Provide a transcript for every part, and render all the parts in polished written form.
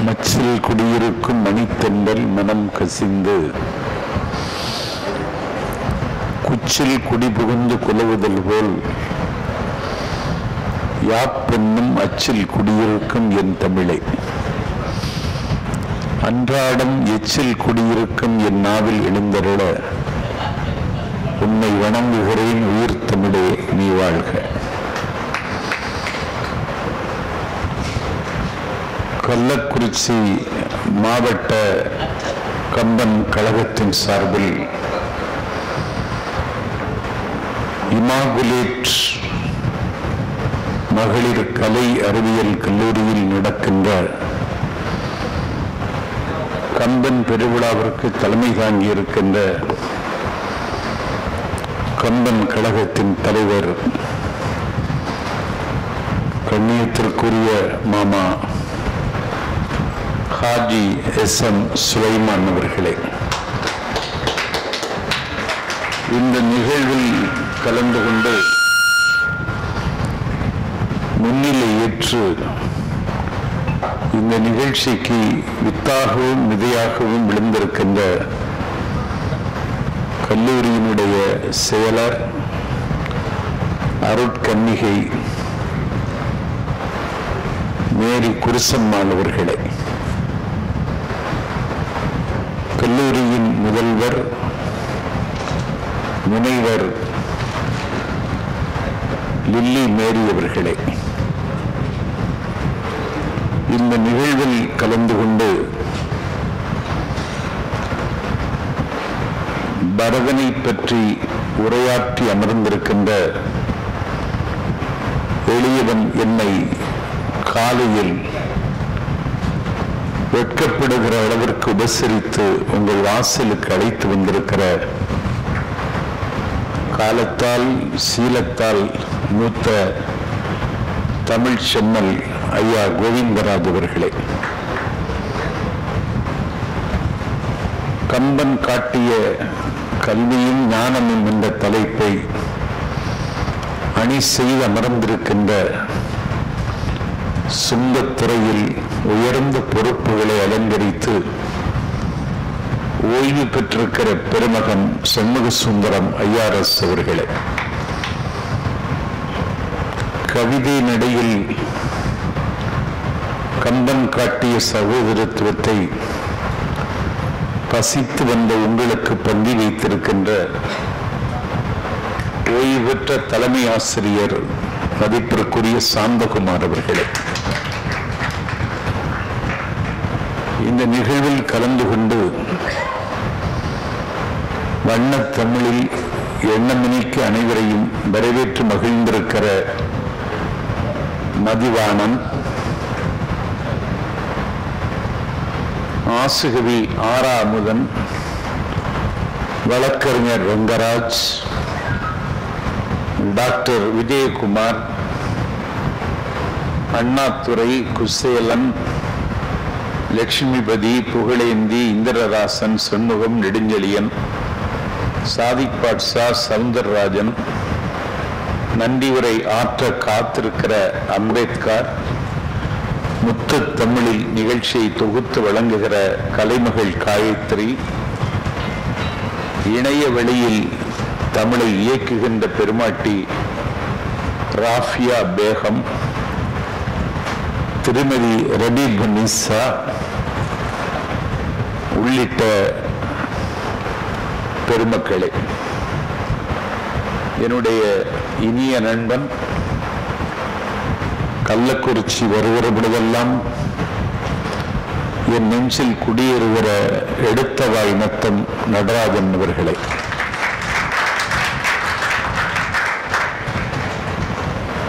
மச்சில் குடியிருக்கும் மணித்தெண்டல் மனம் கசிந்து குச்சில் குடிபுகுந்து குலவுதல் போல் யாப்பென்னும் அச்சில் குடியிருக்கும் என் தமிழை அன்றாடம் எச்சில் குடியிருக்கும் என் நாவில் எழுந்தருள உன்னை வணங்குகிறேன் உயிர் தமிழே, நீ வாழ்க. கள்ளக்குறிச்சி மாவட்ட கம்பன் கழகத்தின் சார்பில் இமாகுலேட் மகளிர் கலை அறிவியல் கல்லூரியில் நடக்கின்ற கம்பன் பெருவிழாவிற்கு தலைமை தாங்கியிருக்கின்ற கம்பன் கழகத்தின் தலைவர் கண்ணியத்திற்குரிய மாமா ஹாஜி எஸ்.எம். சுலைமான் அவர்களே, இந்த நிகழ்வில் கலந்து கொண்டு முன்னிலை ஏற்று இந்த நிகழ்ச்சிக்கு வித்தாகவும் நிதியாகவும் விழுந்திருக்கின்ற கல்லூரியினுடைய செயலர் அருட்கன்னிகை மேரி குருசம்மாள் அவர்களே, கல்லூரியின் முதல்வர் முனைவர் லில்லி மேரி அவர்களே, இந்த நிகழ்வில் கலந்து கொண்டு பரதனை பற்றி உரையாற்றி அமர்ந்திருக்கின்ற எளியவன் என்னை காலையில் வெட்கப்படுகிற அளவிற்கு உபசரித்து உங்கள் வாசலுக்கு அழைத்து வந்திருக்கிற காலத்தால் சீலத்தால் மூத்த தமிழ் செம்மல் ஐயா கோவிந்தராஜ் அவர்களே, கம்பன் காட்டிய கல்வியும் ஞானமும் என்ற தலைப்பை அணி செய்து அமர்ந்திருக்கின்ற சுங்கத்துறையில் உயர்ந்த பொறுப்புகளை அலங்கரித்து ஓய்வு பெற்றிருக்கிற பெருமகன் சண்முக சுந்தரம் ஐஆர்எஸ் அவர்களே, கவிதை நடையில் கம்பன் காட்டிய சகோதரத்துவத்தை பசித்து வந்த உங்களுக்கு பந்தி வைத்திருக்கின்ற ஓய்வு பெற்ற தலைமை ஆசிரியர் மதிப்பிற்குரிய சாந்தகுமார் அவர்களே, இந்த நிகழ்வில் கலந்து கொண்டு வண்ணத் தமிழில் எண்ணமினிக்கு அனைவரையும் வரவேற்று மகிழ்ந்திருக்கிற மதிவாணன், ஆசுகவி ஆறாமுதன், வழக்கறிஞர் ரங்கராஜ், டாக்டர் விஜயகுமார், அண்ணாதுரை, குசேலன், லட்சுமிபதி, புகழேந்தி, இந்திரராசன், சண்முகம், நெடுஞ்செழியன், சாதிக் பாட்ஷா, சவுந்தரராஜன், நன்றி உரை ஆற்ற காத்திருக்கிற அம்பேத்கர், முத்து தமிழில் நிகழ்ச்சியை தொகுத்து வழங்குகிற கலைமகள் காயத்ரி, இணைய வெளியில் தமிழை இயக்குகின்ற பெருமாட்டி ராஃபியா பேகம், திருமதி ரபீபுநிசா உள்ளிட்ட பெருமக்களே, என்னுடைய இனிய நண்பன் கள்ளக்குறிச்சி வருகிற பொழுதெல்லாம் என் நெஞ்சில் குடியேறுகிற எடுத்தவாய் நத்தம் நடராஜன் அவர்களே,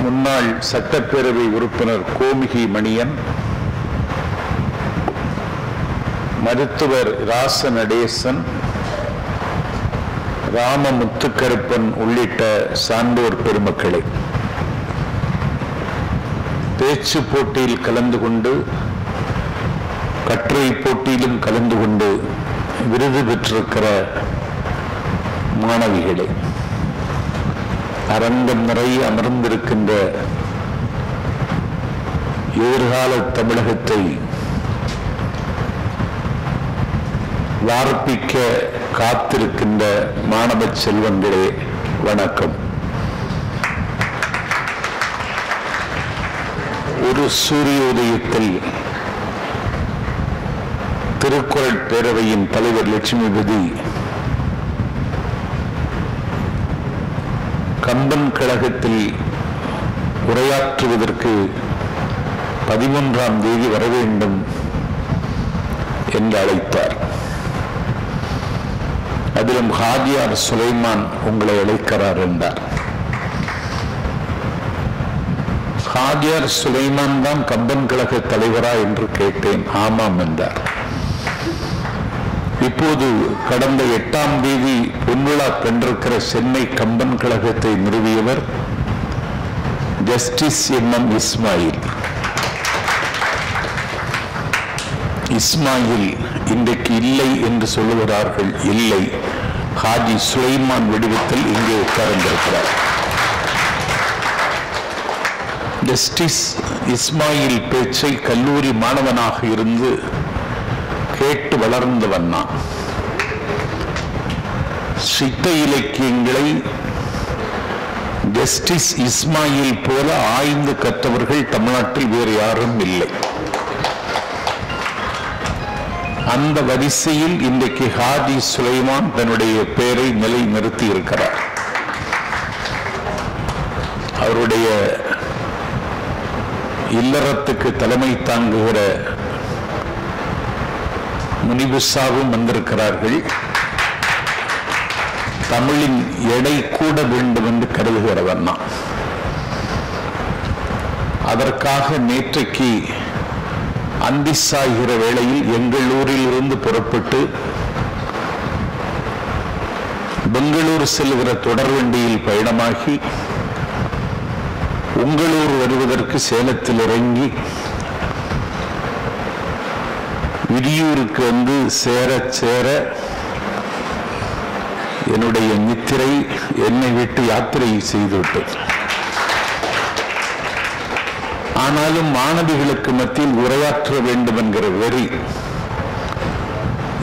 முன்னாள் சட்டப்பேரவை உறுப்பினர் கோமிகி மணியன், மருத்துவர் ராச நடேசன், ராமமுத்துக்கருப்பன் உள்ளிட்ட சான்றோர் பெருமக்களை, பேச்சு போட்டியில் கலந்து கொண்டு கட்டுரை போட்டியிலும் கலந்து கொண்டு விருது பெற்றிருக்கிற மாணவிகளே, அரங்கம் நிறைய அமர்ந்திருக்கின்ற எதிர்கால தமிழகத்தை வார்ப்பிக்க காத்திருக்கின்ற மாணவ செல்வங்களே வணக்கம். ஒரு சூரியோதயத்தில் திருக்குறள் பேரவையின் தலைவர் லட்சுமிபதி கம்பன் கழகத்தில் உரையாற்றுவதற்கு 13ஆம் தேதி வர வேண்டும் என்று அழைத்தார். அதிலும் ஹாஜியார் சுலைமான் உங்களை அழைக்கிறார் என்றார். ஹாஜியார் சுலைமான் தான் கம்பன் கழக தலைவரா என்று கேட்டேன். ஆமாம் என்றார். இப்போது கடந்த 8ஆம் தேதி பொன்விழா கண்டிருக்கிற சென்னை கம்பன் கழகத்தை நிறுவியவர் ஜஸ்டிஸ் MM இஸ்மாயில். இஸ்மாயில் இன்றைக்கு இல்லை என்று சொல்லுகிறார்கள். இல்லை, ஹாஜி சுலைமான் வடிவத்தில் இங்கே உட்கார்ந்திருக்கிறார். ஜஸ்டிஸ் இஸ்மாயில் பேச்சை கல்லூரி மாணவனாக இருந்து கேட்டு வளர்ந்தவன் நான். சித்த இலக்கியங்களை ஜஸ்டிஸ் இஸ்மாயில் போல ஆய்ந்து கற்றவர்கள் தமிழ்நாட்டில் வேறு யாரும் இல்லை. அந்த வரிசையில் இன்றைக்கு ஹாஜி சுலைமான் தன்னுடைய பெயரை நிலைநிறுத்தி இருக்கிறார். அவருடைய இல்லறத்துக்கு தலைமை தாங்குகிற முனிபுசாவும் வந்திருக்கிறார்கள். தமிழின் எடை கூட வேண்டும் என்று கருதுகிறவன் நான். அதற்காக நேற்றைக்கு அந்தி சாய்கிற வேளையில் எங்கள் ஊரில் இருந்து புறப்பட்டு பெங்களூர் செல்கிற தொடர்வண்டியில் பயணமாகி உங்களூர் வருவதற்கு சேலத்தில் இறங்கி விடியூருக்கு வந்து சேர சேர என்னுடைய நித்திரை என்னை விட்டு யாத்திரை செய்துவிட்டது. ஆனாலும் மாணவிகளுக்கு மத்தியில் உரையாற்ற வேண்டும் என்கிற வெறி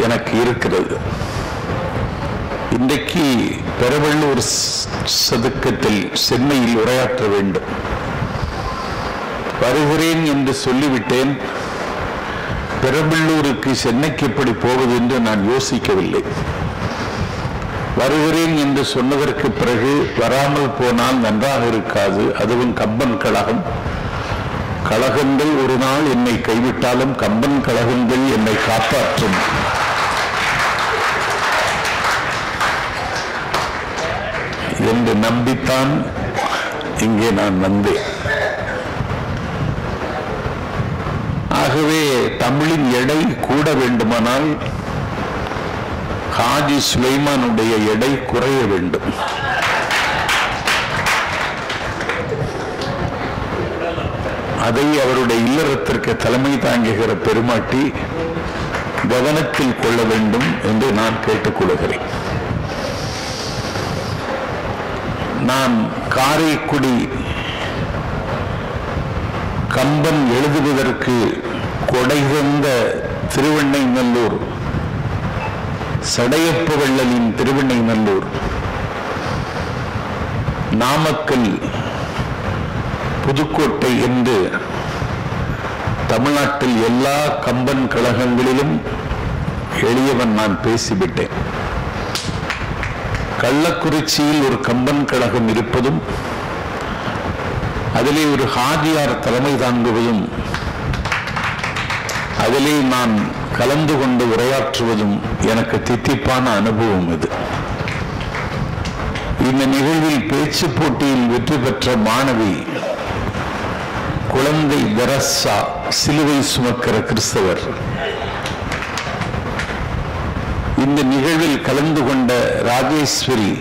எனக்கு இருக்கிறது. இன்றைக்கு பெரவள்ளூர் சதுக்கத்தில் சென்னையில் உரையாற்ற வேண்டும். வருகிறேன் என்று சொல்லிவிட்டேன். பெரவள்ளூருக்கு சென்னைக்கு எப்படி போவது என்று நான் யோசிக்கவில்லை. வருகிறேன் என்று சொன்னதற்கு பிறகு வராமல் போனால் நன்றாக இருக்காது. அதுவும் கம்பன் கழகம். கழகங்கள் ஒரு நாள் என்னை கைவிட்டாலும் கம்பன் கழகங்கள் என்னை காப்பாற்றும் என்று நம்பித்தான் இங்கே நான் வந்தேன். ஆகவே தமிழின் எடை கூட வேண்டுமானால் ஹாஜி சுலைமானுடைய எடை குறைய வேண்டும். அதை அவருடைய இல்லறத்திற்கு தலைமை தாங்குகிற பெருமாட்டி கவனத்தில் கொள்ள வேண்டும் என்று நான் கேட்டுக்கொள்கிறேன். நான் காரைக்குடி கம்பன் எழுதுவதற்கு கொடை தந்த திருவெண்ணைநல்லூர், சடையப்ப வள்ளலின் திருவெண்ணைநல்லூர், நாமக்கல், புதுக்கோட்டை என்று தமிழ்நாட்டில் எல்லா கம்பன் கழகங்களிலும் எளியவன் நான் பேசிவிட்டேன். கள்ளக்குறிச்சியில் ஒரு கம்பன் கழகம் இருப்பதும் அதிலே ஒரு ஹாஜியார் தலைமை தாங்குவதும் அதிலே நான் கலந்து கொண்டு உரையாற்றுவதும் எனக்கு தித்திப்பான அனுபவம் இது. இந்த நிகழ்வில் பேச்சு போட்டியில் வெற்றி பெற்ற மாணவி குழந்தை தெரசா, சிலுவை சுமக்கிற கிறிஸ்தவர். இந்த நிகழ்வில் கலந்து கொண்ட ராஜேஸ்வரி,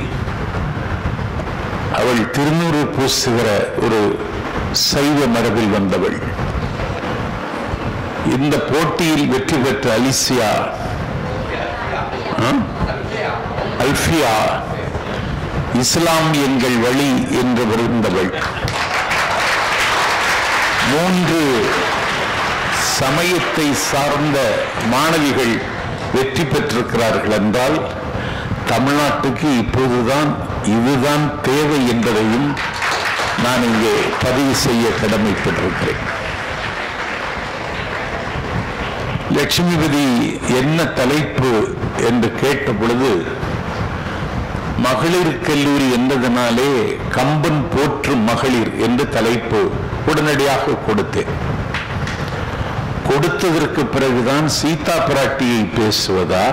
அவள் திருநூறு பூசுகிற ஒரு சைவ மரபில் வந்தவள். இந்த போட்டியில் வெற்றி பெற்ற அல்ஃபியா இஸ்லாம் எங்கள் வழி என்று விருந்தவள். 3 சமயத்தை சார்ந்த மாணவிகள் வெற்றி பெற்றிருக்கிறார்கள் என்றால் தமிழ்நாட்டுக்கு இப்போதுதான் இதுதான் தேவை என்பதையும் நான் இங்கே பதிவு செய்ய கடமைப்பட்டிருக்கிறேன். லட்சுமிபதி என்ன தலைப்பு என்று கேட்ட பொழுது மகளிர் கல்லூரி என்பதனாலே கம்பன் போற்றும் மகளிர் என்று தலைப்பு உடனடியாக கொடுத்தேன். கொடுத்ததற்கு பிறகுதான் சீதா பிராட்டியை பேசுவதா,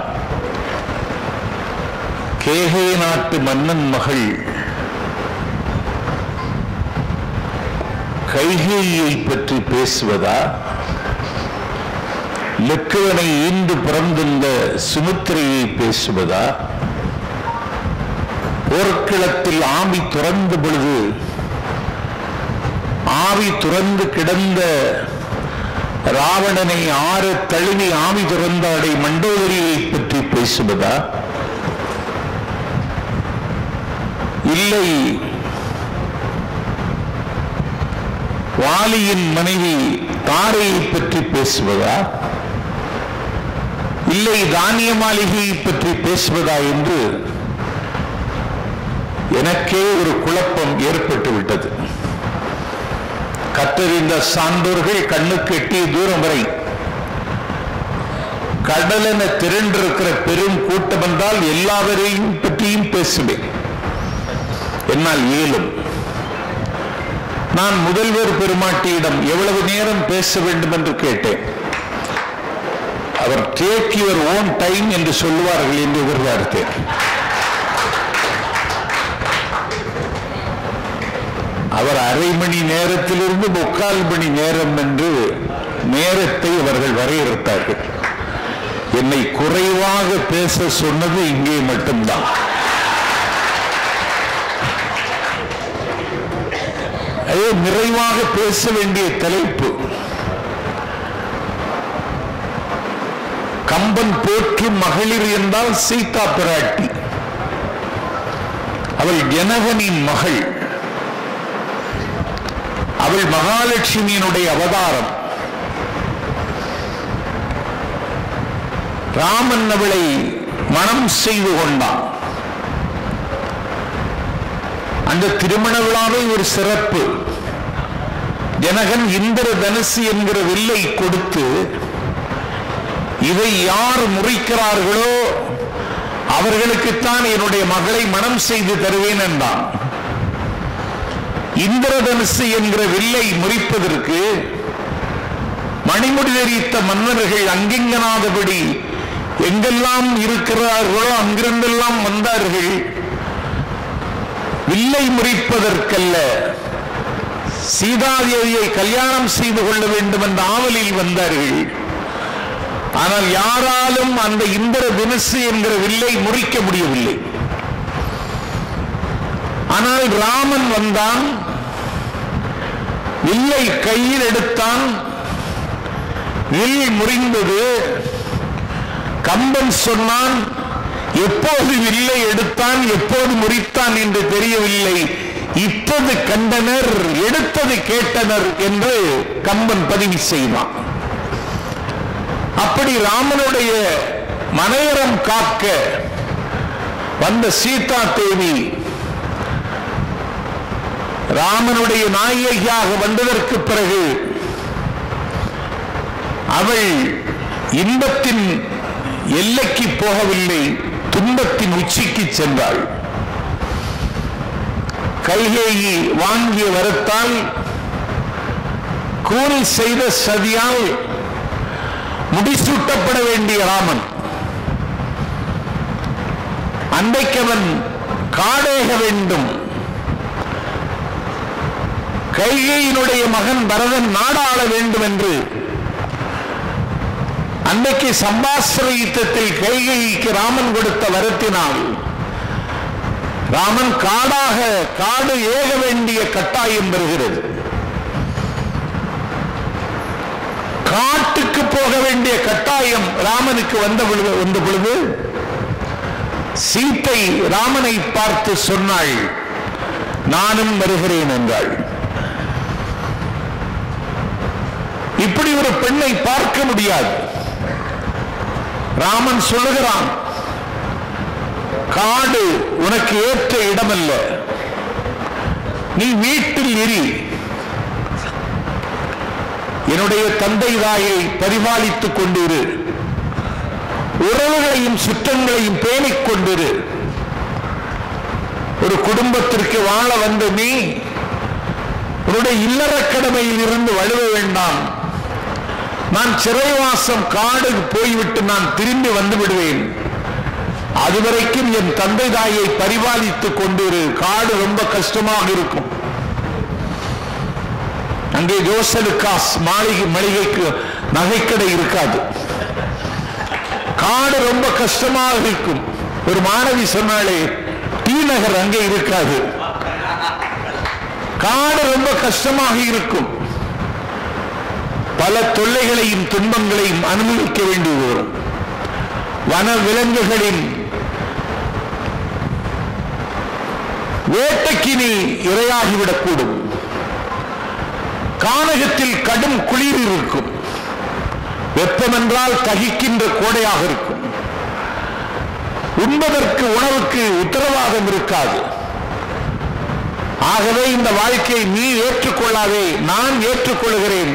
கேகே நாட்டு மன்னன் மகள் கைகேயியை பற்றி பேசுவதா, லக்குவனை ஈண்டு பிறந்துள்ள சுமித்திரையை பேசுவதா, போர்க்களத்தில் ஆவி துறந்த பொழுது ஆவி துறந்து கிடந்த ராவணனை ஆறு தழுவி ஆவி துறந்தாடை மண்டோதரியை பற்றி பேசுவதா, இல்லை வாலியின் மனைவி தாரையை பற்றி பேசுவதா, இல்லை தானிய மாளிகையை பற்றி பேசுவதா என்று எனக்கே ஒரு குழப்பம் ஏற்பட்டு விட்டது. கற்றறிந்த சான்றோர்கள் கண்ணுக்கு எட்டிய தூரம் வரை கடலென திரண்டிருக்கிற பெரும் கூட்டம் என்றால் எல்லாவரையும் பற்றியும் பேசுவேன், என்னால் இயலும். நான் முதல்வர் பெருமாட்டியிடம் எவ்வளவு நேரம் பேச வேண்டும் என்று கேட்டேன். அவர் டேக் யுவர் ஓன் டைம் என்று சொல்லுவார்கள் என்று எதிர்பார்த்தேன். அவர் அரை மணி நேரத்திலிருந்து 3/4 மணி நேரம் என்று நேரத்தை அவர்கள் வரையறுத்தார்கள். என்னை குறைவாக பேச சொன்னது இங்கே மட்டும்தான். நிறைவாக பேச வேண்டிய தலைப்பு கம்பன் போற்றும் மகளிர் என்றால் சீதா பிராட்டி. அவள் ஜனகனின் மகள், அவள் மகாலட்சுமியினுடைய அவதாரம். ராமன் அவளை மணம் செய்து கொண்டான். அந்த திருமண விழாவை ஒரு சிறப்பு. ஜனகன் இந்திர தனுசு என்கிற வில்லை கொடுத்து இதை யார் முறிக்கிறார்களோ அவர்களுக்குத்தான் என்னுடைய மகளை மணம் செய்து தருவேன் என்றான். இந்திரதனுசு என்கிற வில்லை முறிப்பதற்கு மணிமுடி தரித்த மன்னர்கள் அங்கிங்கனாதபடி எங்கெல்லாம் இருக்கிறார்களோ அங்கிருந்தெல்லாம் வந்தார்கள். வில்லை முறிப்பதற்கல்ல, சீதாதேவியை கல்யாணம் செய்து கொள்ள வேண்டும் என்ற ஆவலில் வந்தார்கள். ஆனால் யாராலும் அந்த இந்திர தனுசு என்கிற வில்லை முறிக்க முடியவில்லை. ஆனால் ராமன் வந்தான், வில்லை கையில் எடுத்தான், வில் முறிந்தது. கம்பன் சொன்னான், எப்போது வில்லை எடுத்தான் எப்போது முறித்தான் என்று தெரியவில்லை, இட்டது கண்டனர் எடுத்தது கேட்டனர் என்று கம்பன் பதிவு செய்தான். அப்படி ராமனுடைய மனையறம் காக்க வந்த சீதா தேவி ராமனுடைய நாயகியாக வந்ததற்கு பிறகு அவள் இன்பத்தின் எல்லைக்கு போகவில்லை, துன்பத்தின் உச்சிக்கு சென்றாள். கைகேயி வாங்கிய வரத்தால் கூறி செய்த சதியால் முடிசூட்டப்பட வேண்டிய ராமன் அன்றைக்கவன் காடேக வேண்டும், கைகேயினுடைய மகன் பரதன் நாடாள வேண்டும் என்று அன்றைக்கு சம்பாஸ்திர யுத்தத்தில் கைகேயிக்கு ராமன் கொடுத்த வரத்தினால் ராமன் காடு ஏக வேண்டிய கட்டாயம் பெறுகிறது. காட்டுக்கு போக வேண்டிய கட்டாயம் ராமனுக்கு வந்த பொழுது சீத்தை ராமனை பார்த்து சொன்னாள், நானும் வருகிறேன் என்றாள். இப்படி ஒரு பெண்ணை பார்க்க முடியாது. ராமன் சொல்லுகிறான், காடு உனக்கு ஏற்ற இடமல்ல, நீ வீட்டில் இரு, என்னுடைய தந்தை தாயை பரிபாலித்துக் கொண்டிரு, உறவுகளையும் சுற்றங்களையும் பேணிக் கொண்டிரு. ஒரு குடும்பத்திற்கு வாழ வந்த நீ உன்னுடைய இல்லற கடமையில் இருந்து வழுவ வேண்டாம். நான் சிறைவாசம் காடு போய்விட்டு நான் திரும்பி வந்து விடுவேன், அதுவரைக்கும் என் தந்தை தாயை பரிபாலித்துக் கொண்டிரு. காடு ரொம்ப கஷ்டமாக இருக்கும். அங்கே ஜோசலுக்காஸ் மளிகைக்கு நகைக்கடை இருக்காது. காடு ரொம்ப கஷ்டமாக இருக்கும். ஒரு மாணவி சொன்னாலே, டி நகர் அங்கே இருக்காது. காடு ரொம்ப கஷ்டமாக இருக்கும். பல தொல்லைகளையும் துன்பங்களையும் அனுபவிக்க வேண்டியது வரும். வன விலங்குகளின் வேட்டைக்கு நீ இரையாகிவிடக்கூடும். கானகத்தில் கடும் குளிர் இருக்கும். வெப்பமென்றால் தகிக்கின்ற கோடையாக இருக்கும். உண்பதற்கு உணவுக்கு உத்தரவாதம் இருக்காது. ஆகவே இந்த வாழ்க்கையை நீ ஏற்றுக்கொள்ளாதே, நான் ஏற்றுக்கொள்கிறேன்.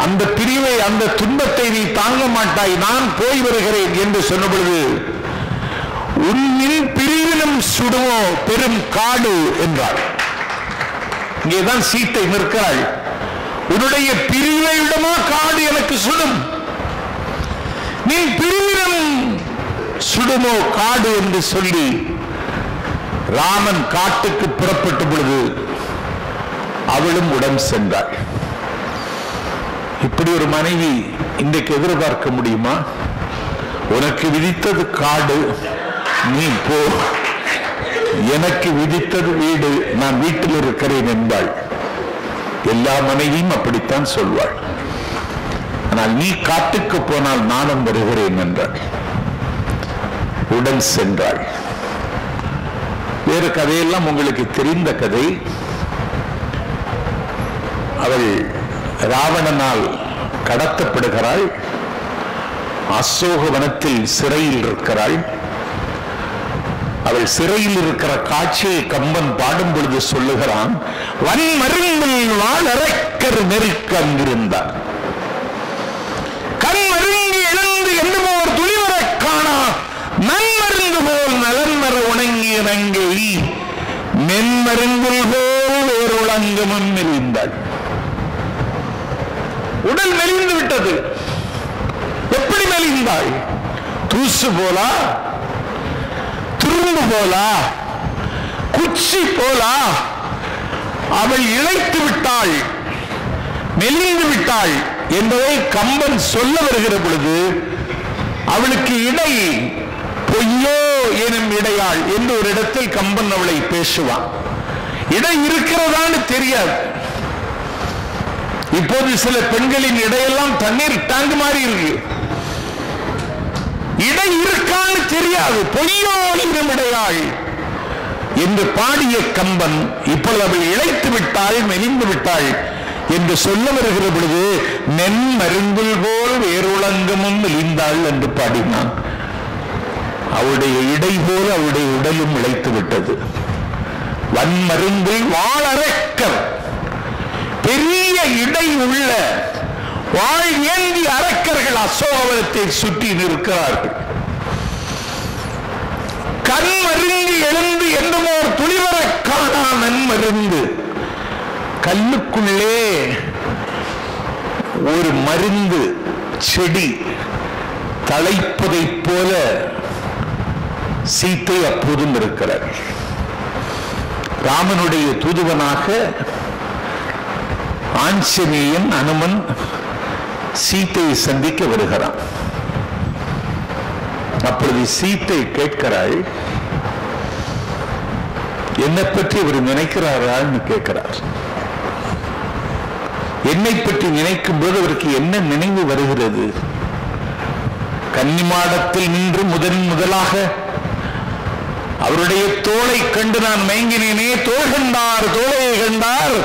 அந்த பிரிவை, அந்த துன்பத்தை நீ தாங்க மாட்டாய், நான் போய் வருகிறேன் என்று சொன்ன பொழுது, உன்னின் பிரிவிலும் சுடுமோ பெரும் காடு என்றாள். இங்கேதான் சீத்தை நிற்கிறாள். உன்னுடைய பிரிவை விடமா காடு எனக்கு சுடும், நீ பிரிவிலும் சுடுமோ காடு என்று சொல்லி ராமன் காட்டுக்கு புறப்பட்ட பொழுது அவளும் உடன் சென்றாள். இப்படி ஒரு மனைவி இன்றைக்கு எதிர்பார்க்க முடியுமா? உனக்கு விதித்தது காடு, நீ போ, எனக்கு விதித்தது வீடு, நான் வீட்டில் இருக்கிறேன் என்பாள். எல்லா மனைவியும் அப்படித்தான் சொல்வாள். ஆனால் நீ காட்டுக்கு போனால் நானும் வருகிறேன் என்றாள். உடன் சென்றாள். வேறு கதையெல்லாம் உங்களுக்கு தெரிந்த கதை. அவள் ராவணனால் கடத்தப்படுகிறாள். அசோக வனத்தில் சிறையில் இருக்கிறாள். அவள் சிறையில் இருக்கிற காட்சியை கம்பன் பாடும் பொழுது சொல்லுகிறான், வன்மருங்கில் வாழறக்கர் நெருக்க அங்கிருந்தார், கண் மருங்கி எழுந்து என்னமோர் துளிவர காணா நன்மருந்து போல் நலன்மர உணங்கிய நங்கை மென்மருங்கில் போல் ஒரு உலங்கமும் மெலிந்தாள். உடல் மெலிந்து விட்டது. எப்படி மெலிந்தாள்? தூசு போலா, துரும்பு போலா, குச்சி போலா அவள் இழைத்து விட்டாள், மெலிந்து விட்டாள் என்பதை கம்பன் சொல்ல வருகிற பொழுது, அவளுக்கு இடை பொய்யோ எனும் இடையாள் என்று ஒரு இடத்தில் கம்பன் அவளை பேசுவான். இடை இருக்கிறதான்னு தெரியாது. இப்போது சில பெண்களின் இடையெல்லாம் தண்ணீர் டேங்க் மாதிரி இருக்கு. இடை இருக்கான்னு தெரியாது, பொய்யோ எனும் இடையாள் என்று பாடிய கம்பன் இப்பொழுது அவள் இழைத்து விட்டாள், மெலிந்து விட்டாள் என்று சொல்ல வருகிற பொழுது, மென் மருந்துள் போல் வேறுலங்கமும் மெலிந்தாள் என்று பாடினான். அவளுடைய இடை போல அவளுடைய உடலும் இழைத்து விட்டது. வன்மருந்தில் வாழறக்கர், பெரிய இடை உள்ள வாழ் ஏந்தி அரக்கர்கள் அசோகவனத்தை சுற்றி நிற்கிறார்கள். கண் மருங்கி எழுந்து என்னமோர் துளிவர காணா நன்மருந்து, கல்லுக்குள்ளே ஒரு மருந்து செடி தழைப்பதை போல சீத்தை அப்போதும் இருக்கிறார். ராமனுடைய தூதுவனாக ஆஞ்சநேயன் அனுமன் சீத்தையை சந்திக்க வருகிறான். அப்பொழுது சீத்தை கேட்கிறாள், என்னை பற்றி இவர் நினைக்கிறாரான்னு கேட்கிறார். என்னை பற்றி நினைக்கும் போது அவருக்கு என்ன நினைவு வருகிறது? கன்னிமாடத்தில் நின்று முதலாக அவருடைய தோளை கண்டு நான் மயங்கினேனே, தோள் கண்டார் தோளையை கண்டார்,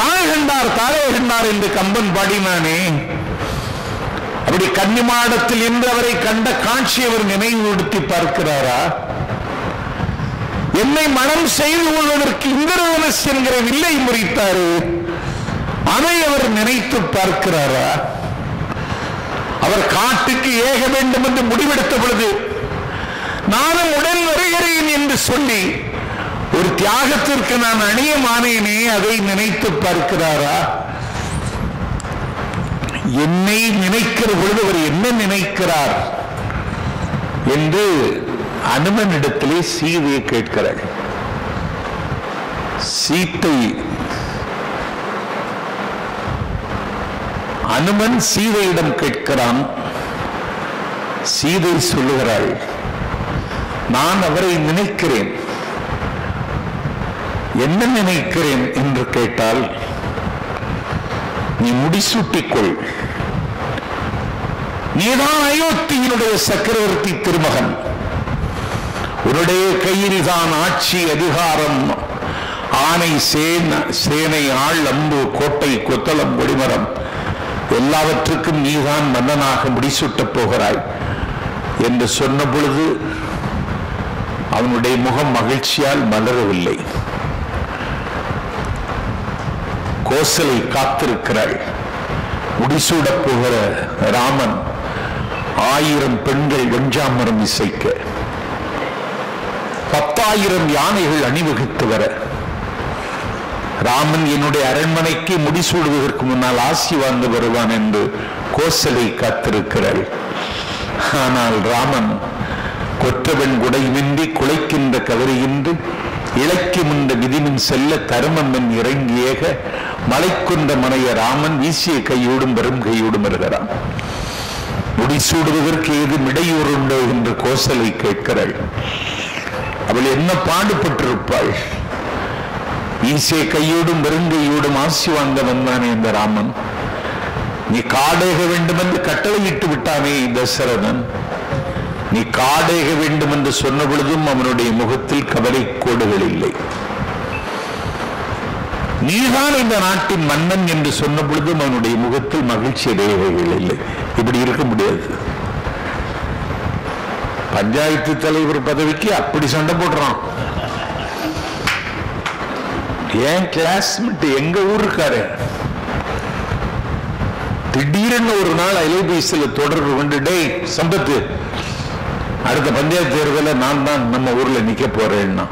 தாய் கண்டார் தாயை கண்டார் என்று கம்பன் பாடினானே, அப்படி கன்னிமாடத்தில் இன்று அவரை கண்ட காட்சி அவர் நினைவுபடுத்தி பார்க்கிறாரா? என்னை மனம் செய்து கொள்வதற்கு இந்திரதனுஷ் என்கிற வில்லை முறித்தாரு, அதை அவர் நினைத்து பார்க்கிறாரா? அவர் காட்டுக்கு ஏக வேண்டும் என்று முடிவெடுத்த பொழுது நானும் உடன் வருகிறேன் என்று சொல்லி ஒரு தியாகத்திற்கு நான் அணியமானேனே, அதை நினைத்து பார்க்கிறாரா? என்னை நினைக்கிற பொழுது அவர் என்ன நினைக்கிறார் என்று அனுமனிடத்திலே சீதையை கேட்கிறார். சீத்தை அனுமன் சீதையிடம் கேட்கிறான். சீதை சொல்லுகிறாள், நான் அவரை நினைக்கிறேன். என்ன நினைக்கிறேன் என்று கேட்டால், நீ முடிசூட்டிக்கொள், நீதான் அயோத்தியினுடைய சக்கரவர்த்தி திருமகன், உன்னுடைய கையில் தான் ஆட்சி அதிகாரம், ஆணை சேனை ஆள் அம்பு கோட்டை கொத்தளம் கொடிமரம் எல்லாவற்றுக்கும் நீதான் மன்னனாக முடிசூட்டப் போகிறாய் என்று சொன்ன பொழுது அவனுடைய முகம் மகிழ்ச்சியால் மலரவில்லை. கோசலை காத்திருக்கிறாள். முடிசூடப் போகிற ராமன் 1000 பெண்கள் வெஞ்சாமரம் இசைக்க, 10,000 யானைகள் அணிவகுத்து வர, ராமன் என்னுடைய அரண்மனைக்கு முடிசூடுவதற்கு முன்னால் ஆசி வாழ்ந்து வருவான் என்று கோசலை காத்திருக்கிறாள். ஆனால் ராமன் கொற்றவன் குடையின்றி குலைக்கின்ற கவரியின்றி இழைக்கும் இந்த விதிமின் செல்ல தருமன் இறங்கியேக மலைக்கொண்ட மனைய ராமன் வீசிய கையோடும் வரும் கையோடும் வருகிறான். முடிசூடுவதற்கு ஏது இடையூறுண்டோ என்று கோசலை கேட்கிறாள். அவள் என்ன பாடுபட்டிருப்பாள்? வீசிய கையோடும் வெறுங்கையோடும் ஆசி வாங்க வந்தானே இந்த ராமன். நீ காடேக வேண்டும் என்று கட்டளையிட்டு விட்டானே தசரதன். நீ காடேக வேண்டும் என்று சொன்ன பொழுதும் அவனுடைய முகத்தில் கவலை கோடுகள் இல்லை. நீதான் இந்த நாட்டின் மன்னன் என்று சொன்ன பொழுதும் அவனுடைய முகத்தில் மகிழ்ச்சி ரேகைகள் இல்லை. இப்படி இருக்க முடியாது. பஞ்சாயத்து தலைவர் பதவிக்கு அப்படி சண்டை போடுறான். ஏன் கிளாஸ்மேட் எங்க ஊருக்காரு திடீரென்னு ஒரு நாள் அலைபேசியில் தொடர்பு கொண்டு, டேய் சம்பத்து, அடுத்த பஞ்சாயத்து தேர்தலில் நான் தான் நம்ம ஊர்ல நிக்க போறேன்னா,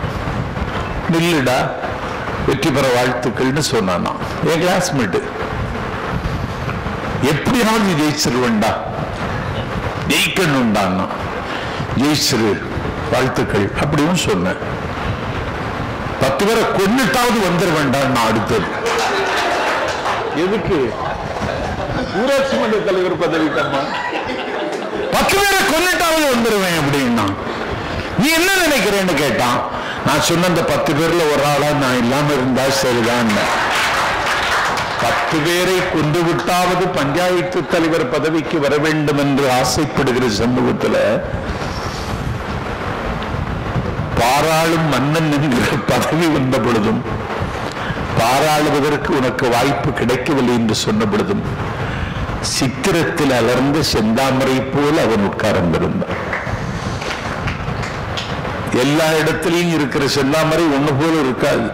நில்லுடா வெற்றி பெற வாழ்த்துக்கள்னு சொன்னான். என் கிளாஸ்மேட், எப்படியாவது நீ ஜெயிச்சிருவேண்டா, ஜெயிக்கணும்டான்னா, ஜெயிச்சிரு வாழ்த்துக்கள் அப்படின்னு சொன்னேன். 10 பேரை கொன்னுட்டாவது வந்துட வேண்டாம். அடுத்தது எதுக்கு? ஊராட்சி மன்ற தலைவர் பதவிக்கம்மா 10 பேரை கொன்னுட்டாவது வந்துருவேன் அப்படின்னா, நீ என்ன நினைக்கிறேன்னு கேட்டான். நான் சொன்ன அந்த 10 பேர்ல ஒரு ஆளா நான் இல்லாம இருந்தா சரிதான். 10 பேரை கொண்டு விட்டாவது பஞ்சாயத்து தலைவர் பதவிக்கு வர வேண்டும் என்று ஆசைப்படுகிற சமூகத்துல பாராளும் மன்னன் என்கிற பதவி வந்த பொழுதும், பாராளுவதற்கு உனக்கு வாய்ப்பு கிடைக்கவில்லை என்று சொன்ன பொழுதும், சித்திரத்தில் அலர்ந்த செந்தாமரை போல் அவன் உட்கார்ந்திருந்தான். எல்லா இடத்திலையும் இருக்கிற செந்தாமரை ஒண்ணு போல இருக்காது.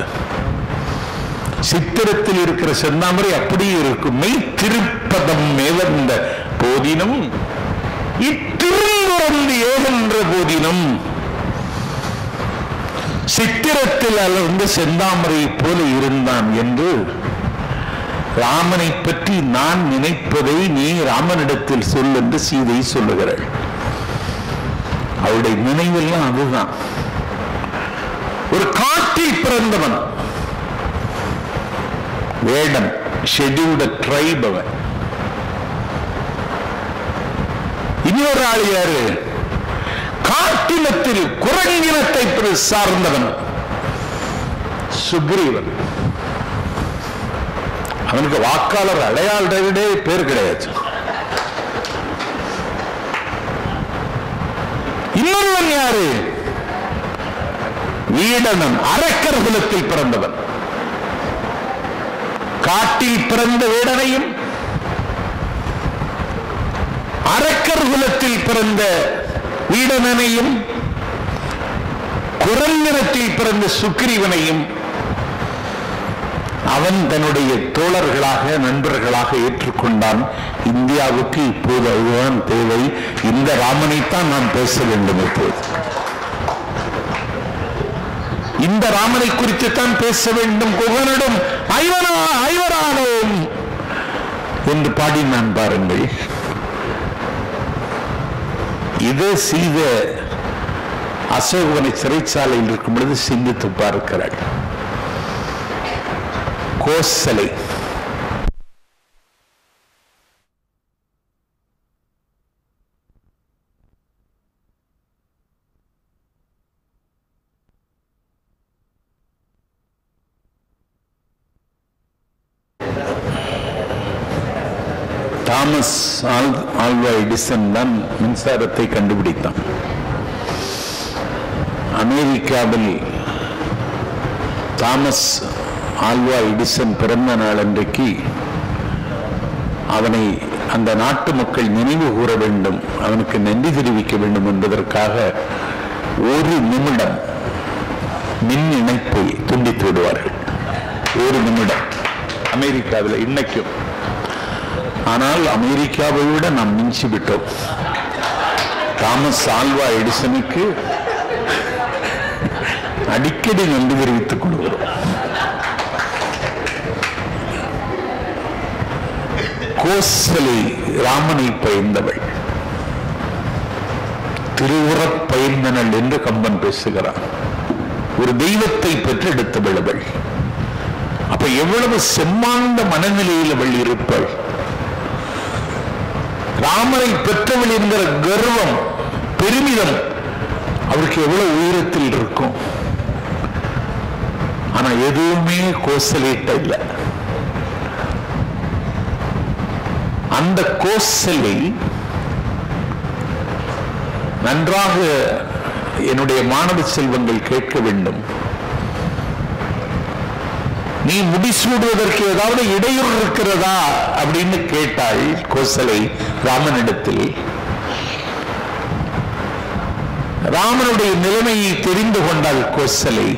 சித்திரத்தில் இருக்கிற செந்தாமரை அப்படியே இருக்கும். மெய் திருப்பதம் மேவந்த போதினும் இத்திருந்துறந்து ஏவென்ற போதினும், சித்திரத்தில் அலர்ந்த செந்தாமரை போல இருந்தான் என்று ராமனை பற்றி நான் நினைப்பதை நீ ராமனிடத்தில் சொல் என்று சீதை சொல்லுகிறாள். அவருடைய நினைவெல்லாம் அதுதான். ஒரு காட்டில் பிறந்தவன், வேடன், ஷெட்யூல்டு ட்ரைப். அவன் இன்னொரு ஆள் யாரு? காட்டினத்தில் குரங்கினத்தை சார்ந்தவன் சுக்ரீவன். அவனுக்கு வாக்காளர் அடையாளே பேர் கிடையாது. இன்னொருவன் யாரு? வீடனன், அரக்கர் குலத்தில் பிறந்தவன். காட்டில் பிறந்த வீடனையும் பிறந்த வீடனனையும் குரல் நிறத்தில் பிறந்த சுக்ரீவனையும் அவன் தன்னுடைய தோழர்களாக நண்பர்களாக ஏற்றுக்கொண்டான். இந்தியாவுக்கு இப்போது அதுதான் தேவை. இந்த ராமனைத்தான் நாம் பேச வேண்டும். இப்போது இந்த ராமனை குறித்து தான் பேச வேண்டும். குகனிடம் ஐவரானோம் என்று பாடினான் பாருங்கள். இதை செய்த அசோகவனை சிறைச்சாலையில் இருக்கும் பொழுது சிந்தித்து பார்க்கிறாள். கோசலை தாமஸ் ஆல்வா எடிசன் தான் மின்சாரத்தை கண்டுபிடித்தான். அமெரிக்காவில் தாமஸ் ஆல்வா எடிசன் பிறந்த நாள் அன்றைக்கு அவனை அந்த நாட்டு மக்கள் நினைவு கூற வேண்டும், அவனுக்கு நன்றி தெரிவிக்க வேண்டும் என்பதற்காக ஒரு நிமிடம் மின் இணைப்பை துண்டித்து விடுவார்கள். ஒரு நிமிடம் அமெரிக்காவில் இன்னைக்கும். ஆனால் அமெரிக்காவை விட நாம் மிஞ்சி விட்டோம். தாமஸ் ஆல்வா எடிசனுக்கு அடிக்கடி நன்றி தெரிவித்துக் கொள்கிறோம். கோசலை ராமனை பயந்தவள், திருவுறப் பயந்தனள் என்று கம்பன் பேசுகிறார். ஒரு தெய்வத்தை பெற்றெடுத்தவள் அவள். அப்ப எவ்வளவு செம்மாந்த மனநிலையில் அவள் இருப்பாள். ராமனை பெற்றவள் என்கிற கர்வம், பெருமிதம் அவருக்கு எவ்வளவு உயரத்தில் இருக்கும். ஆனா எதுவுமே கோசலைட்ட இல்லை. அந்த கோசலை நன்றாக என்னுடைய மாணவ செல்வங்கள் கேட்க வேண்டும். நீ முடிசூடுவதற்கு ஏதாவது இடையூறு இருக்கிறதா அப்படின்னு கேட்டாள் கோசலை ராமனிடத்தில். ராமனுடைய நிலைமையை தெரிந்து கொண்டாள் கோசலை.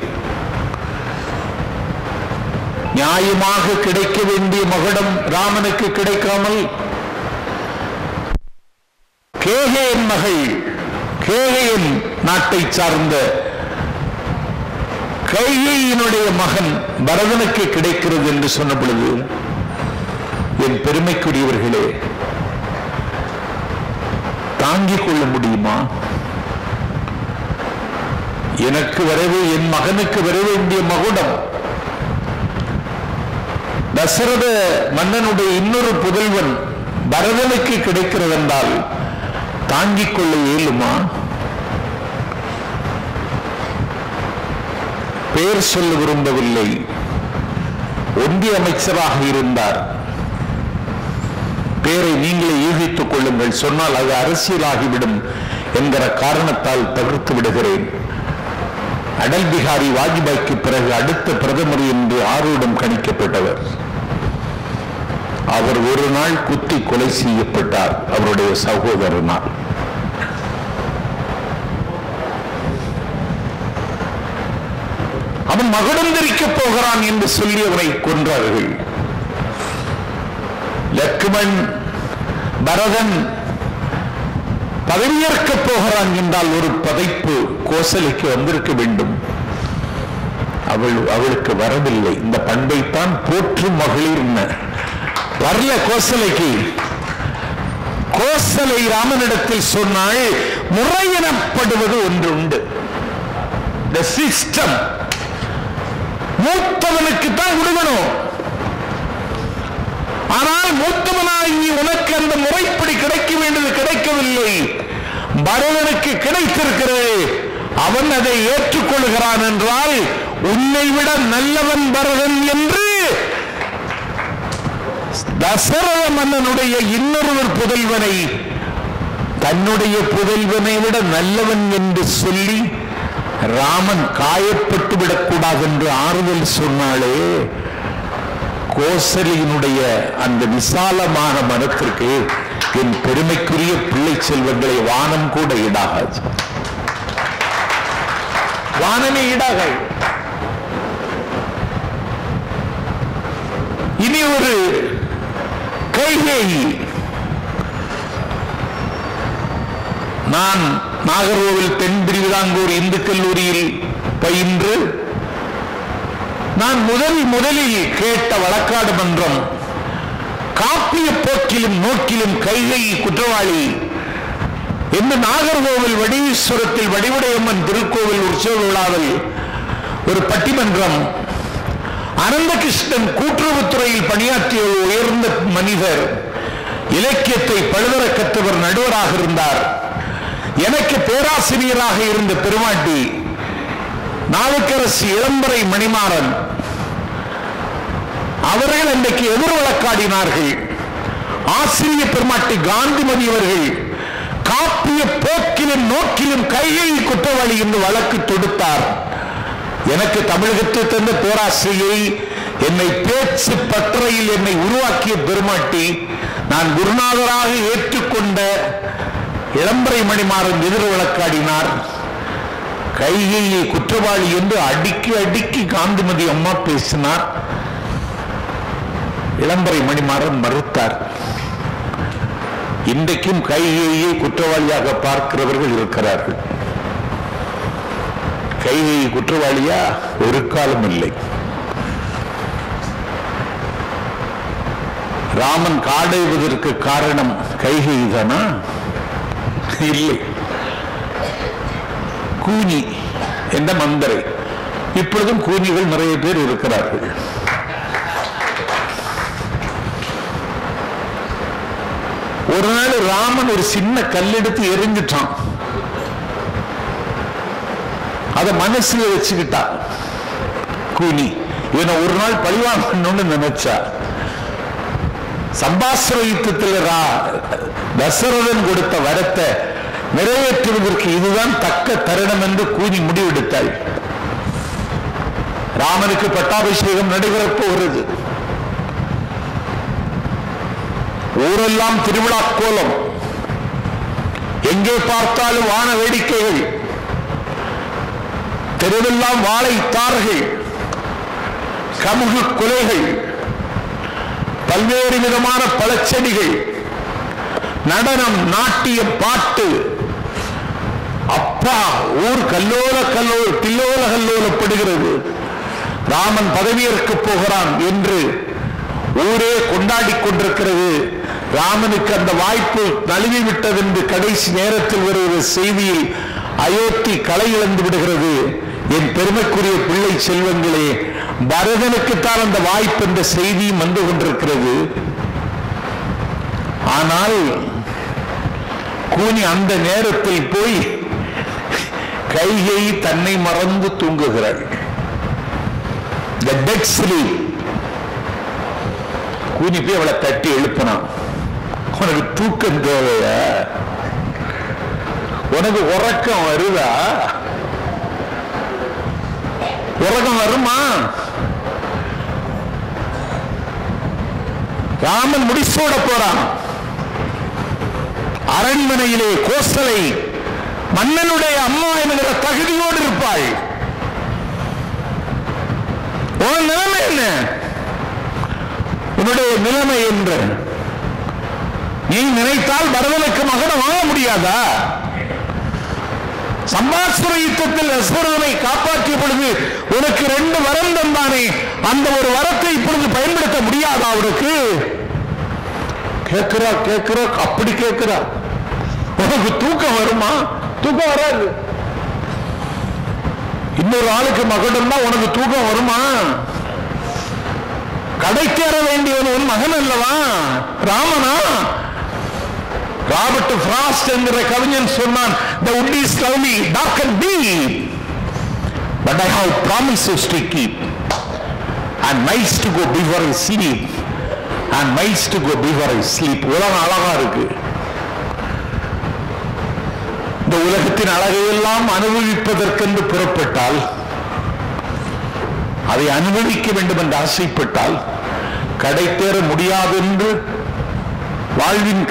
நியாயமாக கிடைக்க வேண்டிய மகுடம் ராமனுக்கு கிடைக்காமல் கேகேயன் மகள், கேகேயன் நாட்டை சார்ந்த கையினுடைய மகன் பரதனுக்கு கிடைக்கிறது என்று சொன்ன பொழுது, என் பெருமைக்குரியவர்களே, தாங்கிக் கொள்ள முடியுமா? எனக்கு வரவே, என் மகனுக்கு வர வேண்டிய மகுடம் தசரத மன்னனுடைய இன்னொரு புதல்வன் பரதனுக்கு கிடைக்கிறது என்றால் தாங்கிக் கொள்ள இயலுமா? பெயர் சொல்ல விரும்பவில்லை. ஒன்றிய அமைச்சராக இருந்தார். பெயரை நீங்களே யூகித்துக் கொள்ளுங்கள். சொன்னால் அது அரசியலாகிவிடும் என்கிற காரணத்தால் தவிர்த்து விடுகிறேன். அடல் பிகாரி வாஜ்பாய்க்கு பிறகு அடுத்த பிரதமர் என்று ஆரோடம் கணிக்கப்பட்டவர். அவர் ஒரு நாள் குத்தி கொலை செய்யப்பட்டார் அவருடைய சகோதரனால். அவன் மகுடம் தரிக்கப் போகிறான் என்று சொல்லி அவனை கொன்றார்கள். லக்ஷ்மண், பரதன் பதவியேற்கப் போகிறான் என்றால் ஒரு பதைப்பு கோசலைக்கு வந்திருக்க வேண்டும். அவளுக்கு வரவில்லை. இந்த பண்பைத்தான் போற்றும் மகளிர் வரல கோசலைக்கு. கோசலை ராமனிடத்தில் சொன்னால், முறை எனப்படுவது ஒன்று உண்டு. The system. மூத்தவனுக்கு தான் கொடுக்கணும். ஆனால் மூத்தவனாகி உனக்கு அந்த முறைப்படி கிடைக்க வேண்டியது கிடைக்கவில்லை. பரதனுக்கு கிடைத்திருக்கிறது. அவன் அதை ஏற்றுக்கொள்கிறான் என்றால் உன்னை விட நல்லவன் பரதன் என்று தசரத மன்னனுடைய இன்னொருவர் புதல்வனை தன்னுடைய புதல்வனை விட நல்லவன் என்று சொல்லி ராமன் காயப்பட்டு விடக்கூடாது என்று ஆறுதல் சொன்னாலே, கோசலையினுடைய அந்த விசாலமான மனத்திற்கு என் பெருமைக்குரிய பிள்ளை செல்வங்களை வானம் கூட ஈடாகாது. வானமே ஈடாகாது. இனி ஒரு கைகேயி. நான் நாகர்கோவில் தென் திருவிதாங்கூர் இந்து கல்லூரியில் பயின்று நான் முதலில் கேட்ட வழக்காடு மன்றம் காப்பிய போக்கிலும் நோக்கிலும் கைகை குற்றவாளி என்று நாகர்கோவில் வடிவீஸ்வரத்தில் வடிவுடையம்மன் திருக்கோவில் உற்சவ விழாவில் ஒரு பட்டிமன்றம். அனந்தகிருஷ்ணன் கூட்டுறவுத்துறையில் பணியாற்றிய ஒரு உயர்ந்த மனிதர், இலக்கியத்தை பழுதர கற்றவர், நடுவராக இருந்தார். எனக்கு பேராசிரியராக இருந்த பெருமாட்டி நாவுக்கரசு இளம்பரை மணிமாறன் அவர்கள் அன்றைக்கு எதிர் வழக்காடினார்கள். ஆசிரியர் பெருமாட்டி காந்திமதி அவர்கள் காப்பிய போக்கிலும் நோக்கிலும் கைகை குற்றவாளி என்று வழக்கு தொடுத்தார். எனக்கு தமிழகத்தை தந்த பேராசிரியை, என்னை பேச்சு பற்றையில் என்னை உருவாக்கிய பெருமாட்டி, நான் குருநாதராக ஏற்றுக்கொண்ட இளம்பரை மணிமாறன் எதிர் வழக்காடினார். கைகையை குற்றவாளி என்று அடிக்கி காந்திமதி அம்மா பேசினார். இளம்பரை மணிமாறன் மறுத்தார். இன்றைக்கும் கைகையை குற்றவாளியாக பார்க்கிறவர்கள் இருக்கிறார்கள். கைகை குற்றவாளியா? ஒரு காலம் இல்லை. ராமன் காடைவதற்கு காரணம் கைகை தானா? இல்லை. கூனி என்ற மந்தரை. இப்பொழுதும் கூனிகள் நிறைய பேர் இருக்கிறார்கள். ஒரு நாள் ராமன் ஒரு சின்ன கல்லெடுத்து எரிஞ்சிட்டான். அதை மனசுல வச்சுக்கிட்டா கூனி. இவனை ஒரு நாள் பழிவாங்கணும்னு நினைச்சா. சம்பாசுர யுத்தத்தில் தசரதன் கொடுத்த வரத்தை நிறைவேற்றுவதற்கு இதுதான் தக்க தருணம் என்று கூனி முடிவெடுத்தாள். ராமனுக்கு பட்டாபிஷேகம் நடைபெறப் போகிறது. ஊரெல்லாம் திருவிழா கோலம். எங்கே பார்த்தாலும் வான வேடிக்கைகள், தெருவெல்லாம் வாழை தார்கள், கமுகு குலைகள், பல்வேறு விதமான பழச்செடிகள், நடனம், நாட்டிய பாட்டு. அப்பா, ஊர் கல்லோலப்படுகிறது. ராமன் பதவியேற்க போகிறான் என்று ஊரே கொண்டாடி கொண்டிருக்கிறது. ராமனுக்கு அந்த வாய்ப்பு நழுவிவிட்டது என்று கடைசி நேரத்தில் வருகிற செய்தியில் அயோத்தி களை இழந்து விடுகிறது. என் பெருமைக்குரிய பிள்ளை செல்வங்களே, பரதனுக்குத்தான் அந்த வாய்ப்பு என்ற செய்தியும் வந்து கொண்டிருக்கிறது. ஆனால் கூனி அந்த நேரத்தில் போய் கைகை தன்னை மறந்து தூங்குகிறாள். கூனி போய் அவளை தட்டி எழுப்பினான். உனக்கு தூக்கம் தேவையா? உனக்கு உறக்கம் வருதா? உறக்கம் வருமா? ராமன் முடிசூட போறான். அரண்மனையிலே கோசலை மன்னனுடைய அம்மா என்கிற தகுதியோடு இருப்பாள். உன் நிலைமை என்ன? உன்னுடைய நிலைமை என்று நீ நினைத்தால் பரதனுக்கு மகனை வாங்க முடியாதா? சம்பாசுர யுத்தத்தில் தசரதனை காப்பாற்றிய பொழுது உனக்கு 2 வரம் தந்தானே, அந்த ஒரு வரத்தை இப்பொழுது பயன்படுத்த முடியாதா? அவருக்கு கேட்கிறா அப்படி கேட்கிறா. உனக்கு தூக்கம் வருமா? தூக்கம் வராது. இன்னொரு ஆளுக்கு மகன் தான் உனக்கு தூக்கம் வருமா? கடை தேர வேண்டியவன் உன் மகன் அல்லவா? ராமனா? ராபர்ட் ஃப்ராஸ்ட் என்கிற கவிஞன் சொன்னான், the wood is lovely, dark and deep, but I have promises to keep, and miles to go before I sleep, and miles to go before I sleep. உலகம் அழகா இருக்கு. இந்த உலகத்தின் அழகையெல்லாம் அனுபவிப்பதற்கென்று புறப்பட்டால், அதை அனுபவிக்க வேண்டும் என்று ஆசைப்பட்டால் கடை தேர முடியாது என்று வாழ்வின்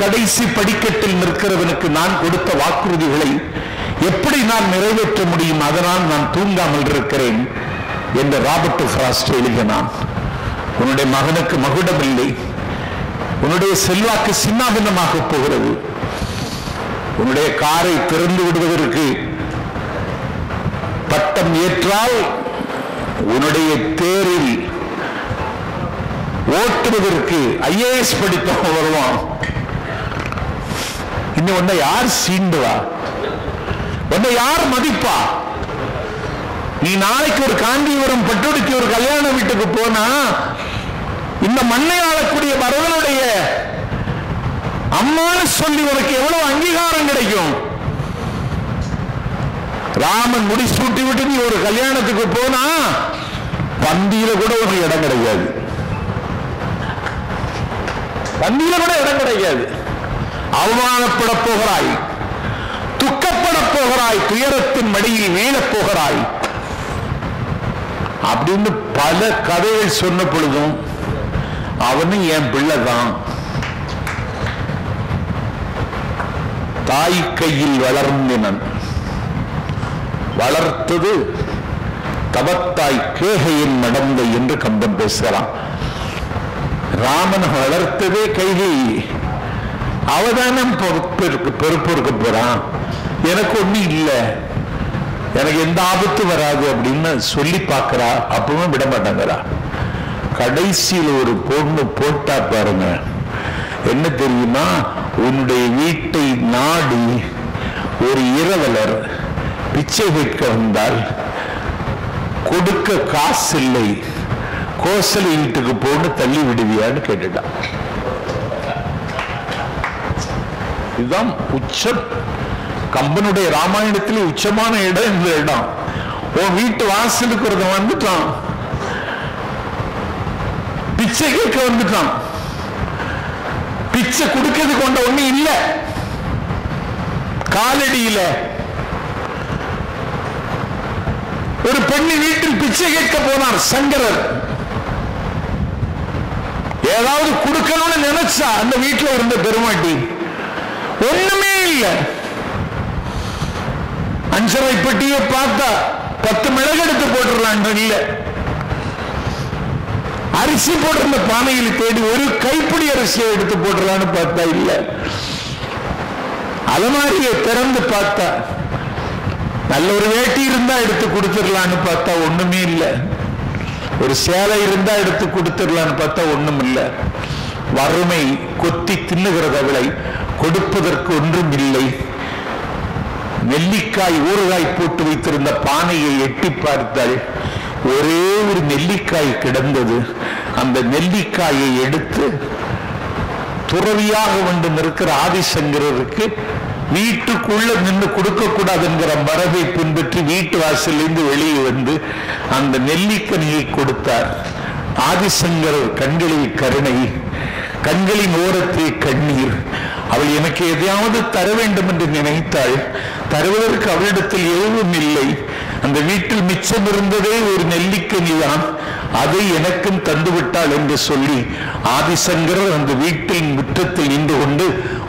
கடைசி படிக்கட்டில் நிற்கிறவனுக்கு நான் கொடுத்த வாக்குறுதிகளை எப்படி நான் நிறைவேற்ற முடியும்? அதனால் நான் தூங்காமல் இருக்கிறேன் என்று ராபர்ட் ஃப்ராஸ்ட் எழுதினான். உன்னுடைய மகனுக்கு மகுடமில்லை, உன்னுடைய செல்வாக்கு சின்னாபின்னமாக போகிறது. உன்னுடைய காரை திறந்து விடுவதற்கு பட்டம் ஏற்றால் உன்னுடைய தேரில் ஓட்டுவதற்கு IAS படித்தவன் வருவான். இன்னும் உன்னை யார் சீண்டுவா? உன்னை யார் மதிப்பா? நீ நாளைக்கு ஒரு காஞ்சிபுரம் பட்டுடுத்தி ஒரு கல்யாண வீட்டுக்கு போனா இந்த மண்ணை ஆளக்கூடிய பரதனுடைய அம்மான்னு சொல்லி உனக்கு எவ்வளவு அங்கீகாரம் கிடைக்கும்? ராமன் முடிசூட்டி விட்டு நீ ஒரு கல்யாணத்துக்கு போனா பந்தியில கூட ஒரு இடம் கிடையாது. பந்தியில கூட இடம் கிடையாது. அவமானப்பட போகிறாய், துக்கப்பட போகிறாய், துயரத்தின் மடியில் வீழப் போகிறாய் அப்படின்னு பல கதைகள் சொன்ன பொழுதும் அவனும் என் பிள்ளைதான், தாய் கையில் வளர்ந்தனன், வளர்த்தது தவத்தாய் கேகையின் மடந்தை என்று கம்பன் பேசுகிறான். ராமன் வளர்த்ததே கைகை, அவதான பொறுப்பு இருக்க போறான். எனக்கு ஒண்ணும் இல்லை, எனக்கு எந்த ஆபத்து வராது அப்படின்னு சொல்லி பார்க்கிறா. அப்பவும் விட மாட்டாங்கிறா. கடைசியில் ஒரு பொண்ணு போட்டா பாருங்க, என்ன தெரியுமா? உன்னுடைய வீட்டை நாடி ஒரு இரவலர் பிச்சை கேட்க வந்தால் கொடுக்க காசு இல்லை, கோசலை வீட்டுக்கு போன்னு தள்ளி விடுவியான்னு கேட்டுட்டான். இதுதான் உச்சம். கம்பனுடைய ராமாயணத்திலே உச்சமான இடம் இந்த இடம். உன் வீட்டு வாசலுக்கு ஒருத்தன் வந்துட்டான், பிச்சை கேட்க வந்துட்டான். பிச்சை கொடுக்கிறது கொண்ட ஒண்ணு இல்ல, காலடியில ஒரு பெண்ணு வீட்டில் பிச்சை கேட்க போனார் சங்கரர். ஏதாவது கொடுக்கணும்னு நினைச்சா அந்த வீட்டில் இருந்த பெருமாட்டி ஒண்ணுமே இல்லை. அஞ்சரை பெட்டியை பார்த்தா 10 மிளகு எடுத்து போட்டுடலாம் இல்ல, அரிசி போட்டிருந்த பானையில் தேடி ஒரு கைப்பிடி அரிசியை எடுத்து போட்டுடலான்னு பார்த்தா இல்ல, அலமாரியை திறந்து பார்த்தா நல்ல ஒரு வேட்டி இருந்தா எடுத்து கொடுத்துடலான்னு பார்த்தா ஒண்ணுமே இல்லை, ஒரு சேலை இருந்தா எடுத்து கொடுத்துடலான்னு பார்த்தா ஒண்ணும் இல்லை. வறுமை கொத்தி தின்னுகிறது அவளை, கொடுப்பதற்கு ஒன்றும் இல்லை. நெல்லிக்காய் ஊறுகாய் போட்டு வைத்திருந்த பானையை எட்டி பார்த்தால் ஒரே ஒரு நெல்லிக்காய் கிடந்தது. அந்த நெல்லிக்காயை எடுத்து துறவியாக வந்து நிற்கிற ஆதிசங்கரருக்கு வீட்டுக்குள்ள நின்று கொடுக்க கூடாது என்கிற மரபை பின்பற்றி வீட்டு வாசலிருந்து வெளியே வந்து அந்த நெல்லிக்கனியை கொடுத்தார். ஆதிசங்கரர் கண்களில் கருணை, கண்களின் ஓரத்தில் கண்ணீர். அவள் எனக்கு எதையாவது தர வேண்டும் என்று நினைத்தாள். தருவதற்கு அவளிடத்தில் எதுவும் இல்லை. அந்த வீட்டில் மிச்சம் இருந்ததே ஒரு நெல்லிக்கனிதான், அதை எனக்கும் தந்துவிட்டாள் என்று சொல்லி ஆதிசங்கரர் அந்த வீட்டின் முற்றத்தில் நின்று கொண்டு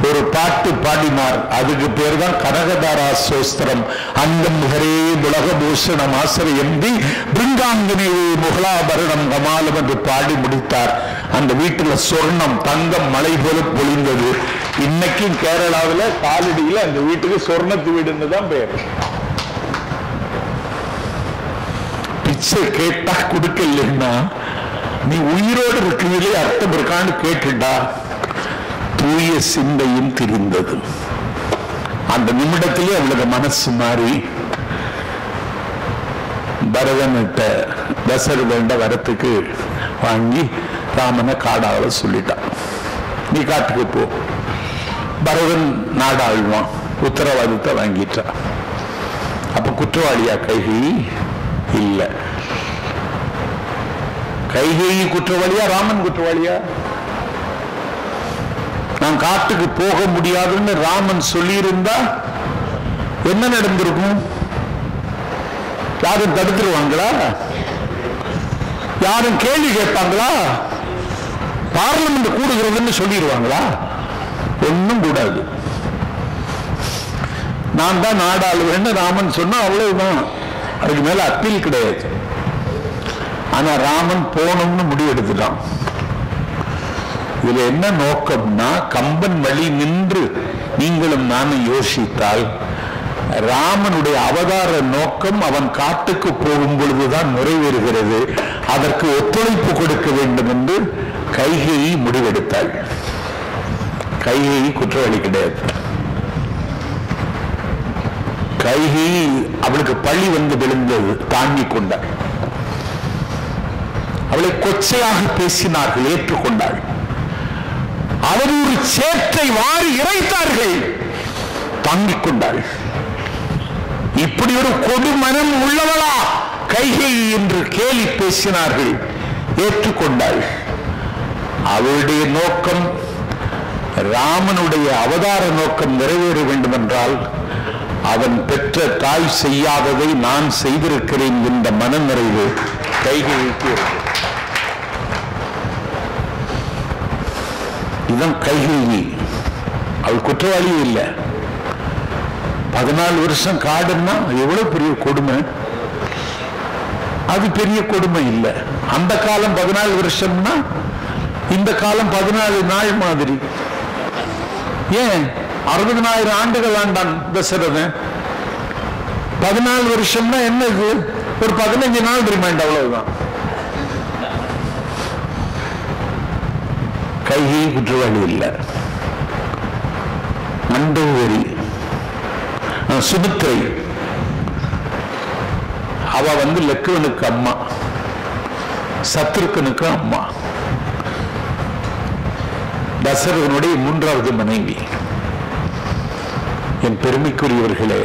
ஒரு பாட்டு பாடினார். அதுக்கு பேர் தான் கனகதாரா சோஸ்திரம். அங்கம் ஹரே உலகபூஷணம் ஆசிரியம்பி பிருங்காங்கனே முகலாபரணம் கமாலம் என்று பாடி முடித்தார். அந்த வீட்டில் சொர்ணம் தங்கம் மழை போல பொழிந்தது. இன்னைக்கும் கேரளாவில் காலடியில் அந்த வீட்டுக்கு சொர்ணத்து வீடுன்னு தான் பேர். பிச்சை கேட்டா கொடுக்கலன்னா நீ உயிரோடு இருக்கிறதுலே அர்த்தம் இருக்கான்னு கேட்டுட்டா தூய சிந்தையும் தெரிந்தது. அந்த நிமிடத்திலே அவளுக்கு மனசு மாறி பரதன்கிட்ட தசரதண்ட வரத்துக்கு வாங்கி ராமனை காடாள சொல்லிட்டான். நீ காட்டுக்கு போ, பரதன் நாடாழ்வான், உத்தரவாதத்தை வாங்கிட்டான். அப்ப குற்றவாளியா கைகேயி? இல்ல. கைகேயி குற்றவாளியா, ராமன் குற்றவாளியா? நான் காட்டுக்கு போக முடியாதுன்னு ராமன் சொல்லியிருந்தா என்ன நடந்திருக்கும்? யாரும் தடுத்துருவாங்களா? யாரும் கேள்வி கேட்பாங்களா? பார்லிமெண்ட் கூடுகிறதுன்னு சொல்லிடுவாங்களா? ஒன்னும் கூடாது. நான் தான் நாடாளுவேன்னு ராமன் சொன்னா அவ்வளவுதான், அதுக்கு மேல அப்பீல் கிடையாது. ஆனா ராமன் போகணும்னு முடிவெடுத்துட்டான். இதுல என்ன நோக்கம்னா, கம்பன் வழி நின்று நீங்களும் நானும் யோசித்தால் ராமனுடைய அவதார நோக்கம் அவன் காட்டுக்கு போகும் பொழுதுதான் நிறைவேறுகிறது. அதற்கு ஒத்துழைப்பு கொடுக்க வேண்டும் என்று கைகேயி முடிவெடுத்தாள். கைகேயி குற்றவாளி கிடையாது. கைகேயி அவளுக்கு பழி வந்து விழுந்தது, தாங்கிக் கொண்டாள். அவளை கொச்சையாக பேசினார்கள், ஏற்றுக்கொண்டாள். அவர் ஒரு சேற்றை வாரி இறைத்தார்கள், தாங்கிக் கொண்டாள். இப்படி ஒரு கொடுமனம் உள்ளவளா கைகேயி என்று கேலி பேசினார்கள், ஏற்றுக்கொண்டாள். அவளுடைய நோக்கம், ராமனுடைய அவதார நோக்கம் நிறைவேற வேண்டும் என்றால் அவன் பெற்ற தாய் செய்யாததை நான் செய்திருக்கிறேன் என்ற மனநிறைவு கைகேயிக்கு இருக்கு. இதுதான் கைகேயி. அவள் குற்றவாளியே இல்லை. 14 வருஷம் காடுன்னா எவ்வளவு பெரிய கொடுமை. அது பெரிய கொடுமை இல்லை. அந்த காலம் 14 வருஷம்னா இந்த காலம் 14 நாள் மாதிரி. ஏன் 60,000 ஆண்டுகள் ஆண்டான் தசரதன். 14 வருஷம்னா என்னது? ஒரு 15 நாள் ரிமைண்ட், அவ்வளவுதான். கைகேயி குற்றவாளி இல்லை. மண்டோதரி சுமித்ரை, அவ லக்குவனுக்கு அம்மா, சத்ருக்கனுக்கு அம்மா, தசரதனுடைய 3வது மனைவி. என் பெருமைக்குரியவர்களே,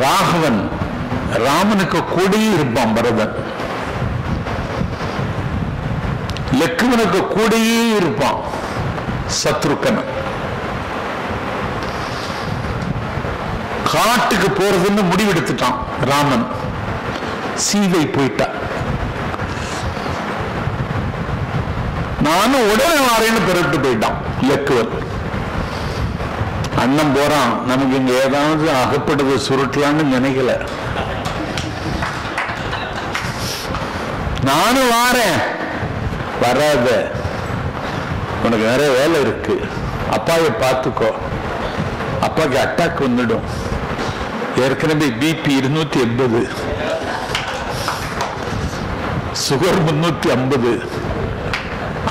ராகவன் ராமனுக்கு கூடயே இருப்பான். பரதன் லக்குவனுக்கு கூடயே இருப்பான். சத்ருக்கன் காட்டுக்கு போறதுன்னு முடிவெடுத்துட்டான். ராமன் சீதை போயிட்டா, நானும் உடனே வாரேன்னு பிறட்டு போயிட்டான். லக்குவன் அண்ணன் போறான், நமக்கு இங்க ஏதாவது அகப்படுது சுருட்டலான்னு நினைக்கல. நானும் வாரேன். வராத, உனக்கு நிறைய வேலை இருக்கு, அப்பாவை பார்த்துக்கோ, அப்பாக்கு அட்டாக் வந்துடும். ஏற்கனவே பிபி 280, சுகர் 350,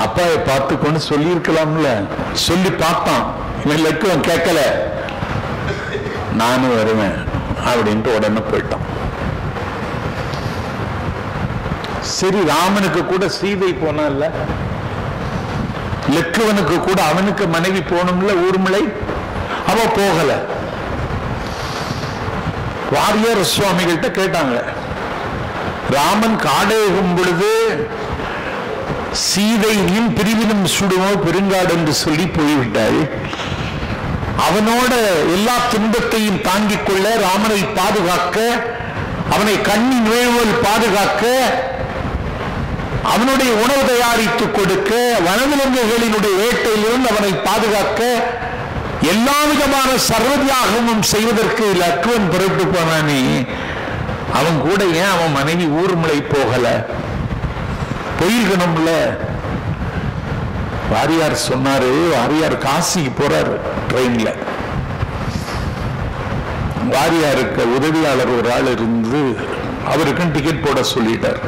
அப்பாவை பார்த்துக்கொண்டு சொல்லி இருக்கலாம்ல. சொல்லி பார்த்தான், இவன் லக்குவன் கேட்கல. நானும் வருவேன் அப்படின்ட்டு உடனே போயிட்டான். சரி, ராமனுக்கு கூட சீதை போனால, லக்குவனுக்கு கூட அவனுக்கு மனைவி போனும்ல ஊர்மிளை, அவ போகல. வாரியார் சுவாமிகள்கிட்ட கேட்டாங்க, ராமன் காடேகும் பொழுது சீதையின் பிரிவினும் சுடுமோ பெருங்காடு என்று சொல்லி போய்விட்டாள். அவனோட எல்லா துன்பத்தையும் தாங்கிக் கொள்ள, ராமனை பாதுகாக்க, அவனை கண்ணின் நுழைவோல் பாதுகாக்க, அவனுடைய உணவு தயாரித்துக் கொடுக்க, வனவிலங்குகளினுடைய வேட்டையிலிருந்து அவனை பாதுகாக்க, எல்லா விதமான சர்வதியாகமும் செய்வதற்கு லக்குவன் புறப்பட்டு போனானே, அவன் கூட ஏன் அவன் மனைவி ஊர்மிளை போகல? போயிருக்கணும்ல. வாரியார் சொன்னாரு, வாரியார் காசிக்கு போறாரு ட்ரெயின்ல. வாரியாருக்கு உதவியாளர் ஒரு ஆள் இருந்து அவருக்கும் டிக்கெட் போட சொல்லிட்டார்.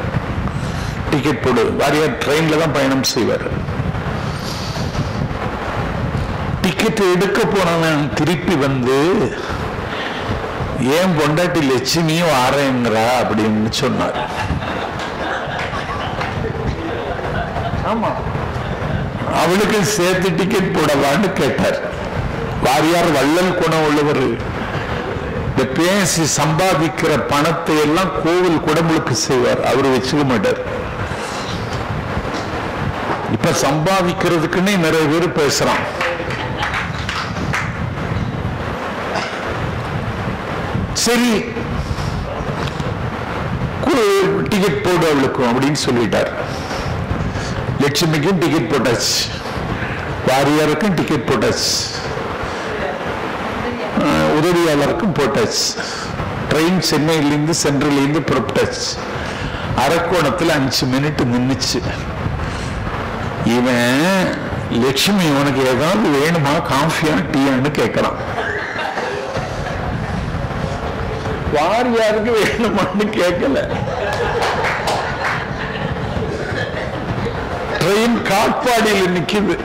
டிக்கெட் போடு. வாரியார் ட்ரெயின்ல தான் பயணம் செய்வார். டிக்கெட் எடுக்க போனவன் திருப்பி வந்து, ஏன் பொண்டாட்டி லட்சுமியும் ஆறேங்கிறா அப்படின்னு சொன்னார். ஆமா, அவளுக்கு சேர்த்து டிக்கெட் போடவான்னு கேட்டார். வாரியார் வள்ளல் குணம் உள்ளவர். இந்த பேசி சம்பாதிக்கிற பணத்தை எல்லாம் கோவில் குடமுழுக்கு செய்வார், அவரு வச்சுக்க மாட்டார். இப்ப சம்பாதிக்கிறதுக்குன்னே நிறைய பேர் பேசுறான். சரி, டிக்கெட் போடு அவளுக்கும் அப்படின்னு சொல்லிட்டார். லட்சுமிக்கும் டிக்கெட் போட்டாச்சு, வாரியாருக்கும் டிக்கெட் போட்டாச்சு, உதவியாளருக்கும் போட்டாச்சு. ட்ரெயின் சென்னையிலிருந்து சென்ட்ரலிருந்து புறப்பட்டாச்சு. அரக்கோணத்தில் 5 மினிட் நின்றுச்சு. இவன் லட்சுமி உனக்கு ஏதாவது வேணுமா, காஃபியா டீயான்னு கேட்கறான். வாரியாருக்கு வேணுமான்னு கேட்கல. ட்ரெயின் காட்பாடியில் நிக்குது.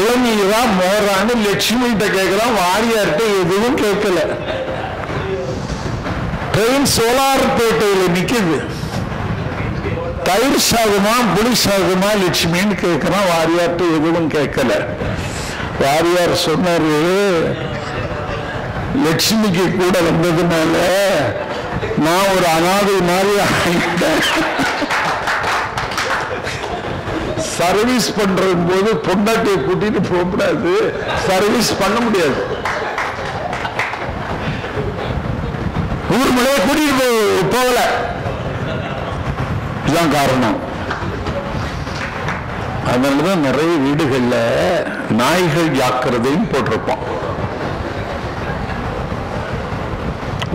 இளநீரா மோரான்னு லட்சுமி கிட்ட கேட்கிறான், வாரியார்கிட்ட எதுவும் கேட்கல. ட்ரெயின் சோலார்பேட்டையில் நிக்குது. தயிர் சாகுமா புளி சாகுமா லட்சுமின்னு கேட்கிறான், வாரியார்கிட்ட எதுவும் கேட்கல. வாரியார் சொன்னாரு, லட்சுமிக்கு கூட வந்ததுனால நான் ஒரு அனாதை மாதிரி ஆகிட்டேன். சர்வீஸ் பண்றது போது பொண்டாட்டியை கூட்டிட்டு போகக்கூடாது, சர்வீஸ் பண்ண முடியாது. ஊர் மலையை கூட்டிட்டு போகல. இதுதான் காரணம். அதனாலதான் நிறைய வீடுகள்ல நாய்கள் ஜாக்கிரதையும் போட்டிருப்போம்.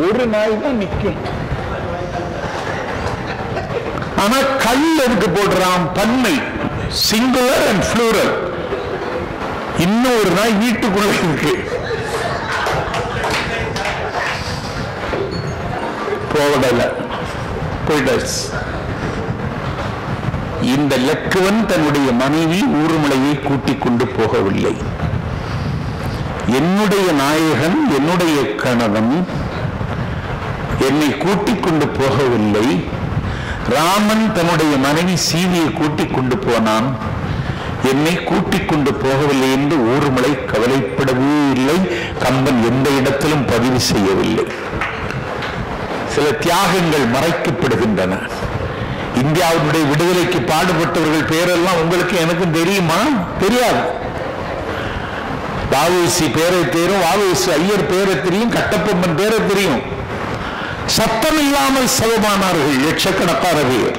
ஒரு நாய் தான் நிற்கும். ஆனா கல் எதுக்கு போடுறான்? பன்மை, சிங்குலர் அண்ட் ப்ளூரல். இன்னும் ஒரு நாய் வீட்டுக்குள்ள இருக்கு, போகல, போயிட்டாச்சு. இந்த லக்குவன் தன்னுடைய மனைவி ஊர்மலையை கூட்டிக் கொண்டு போகவில்லை. என்னுடைய நாயகன், என்னுடைய கணவன் என்னை கூட்டிக் கொண்டு போகவில்லை. ராமன் தன்னுடைய மனைவி சீதையை கூட்டிக் கொண்டு போனான், என்னை கூட்டிக் கொண்டு போகவில்லை என்று ஊர்மலை கவலைப்படவே இல்லை. கம்பன் எந்த இடத்திலும் பதிவு செய்யவில்லை. சில தியாகங்கள் மறைக்கப்படுகின்றன. இந்தியாவுடைய விடுதலைக்கு பாடுபட்டவர்கள் பேரெல்லாம் உங்களுக்கு எனக்கும் தெரியுமா? தெரியாது. வ.உ.சி பேரை தெரியும், வ.உ.சி ஐயர் பேரை தெரியும், கட்டபொம்மன் பேரை தெரியும். சத்தம் இல்லாமல் சவமானார்கள் லட்சக்கணக்கான பேர்.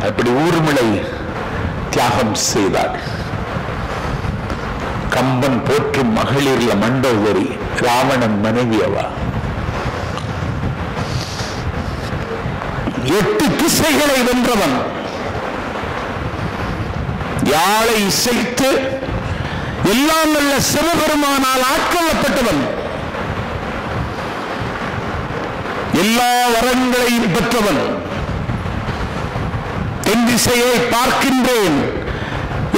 அப்படி ஊர்மிளை தியாகம் செய்தார். கம்பன் போற்றும் மகளிர்ல மண்டோதரி ராவணன் மனைவி அவ. 8 திசைகளை வென்றவன், யாழை இசைத்து எல்லாம் நல்ல சிவபெருமானால் ஆட்கொள்ளப்பட்டவன், எல்லா வரங்களையும் பெற்றவன். என் திசையை பார்க்கின்றேன்,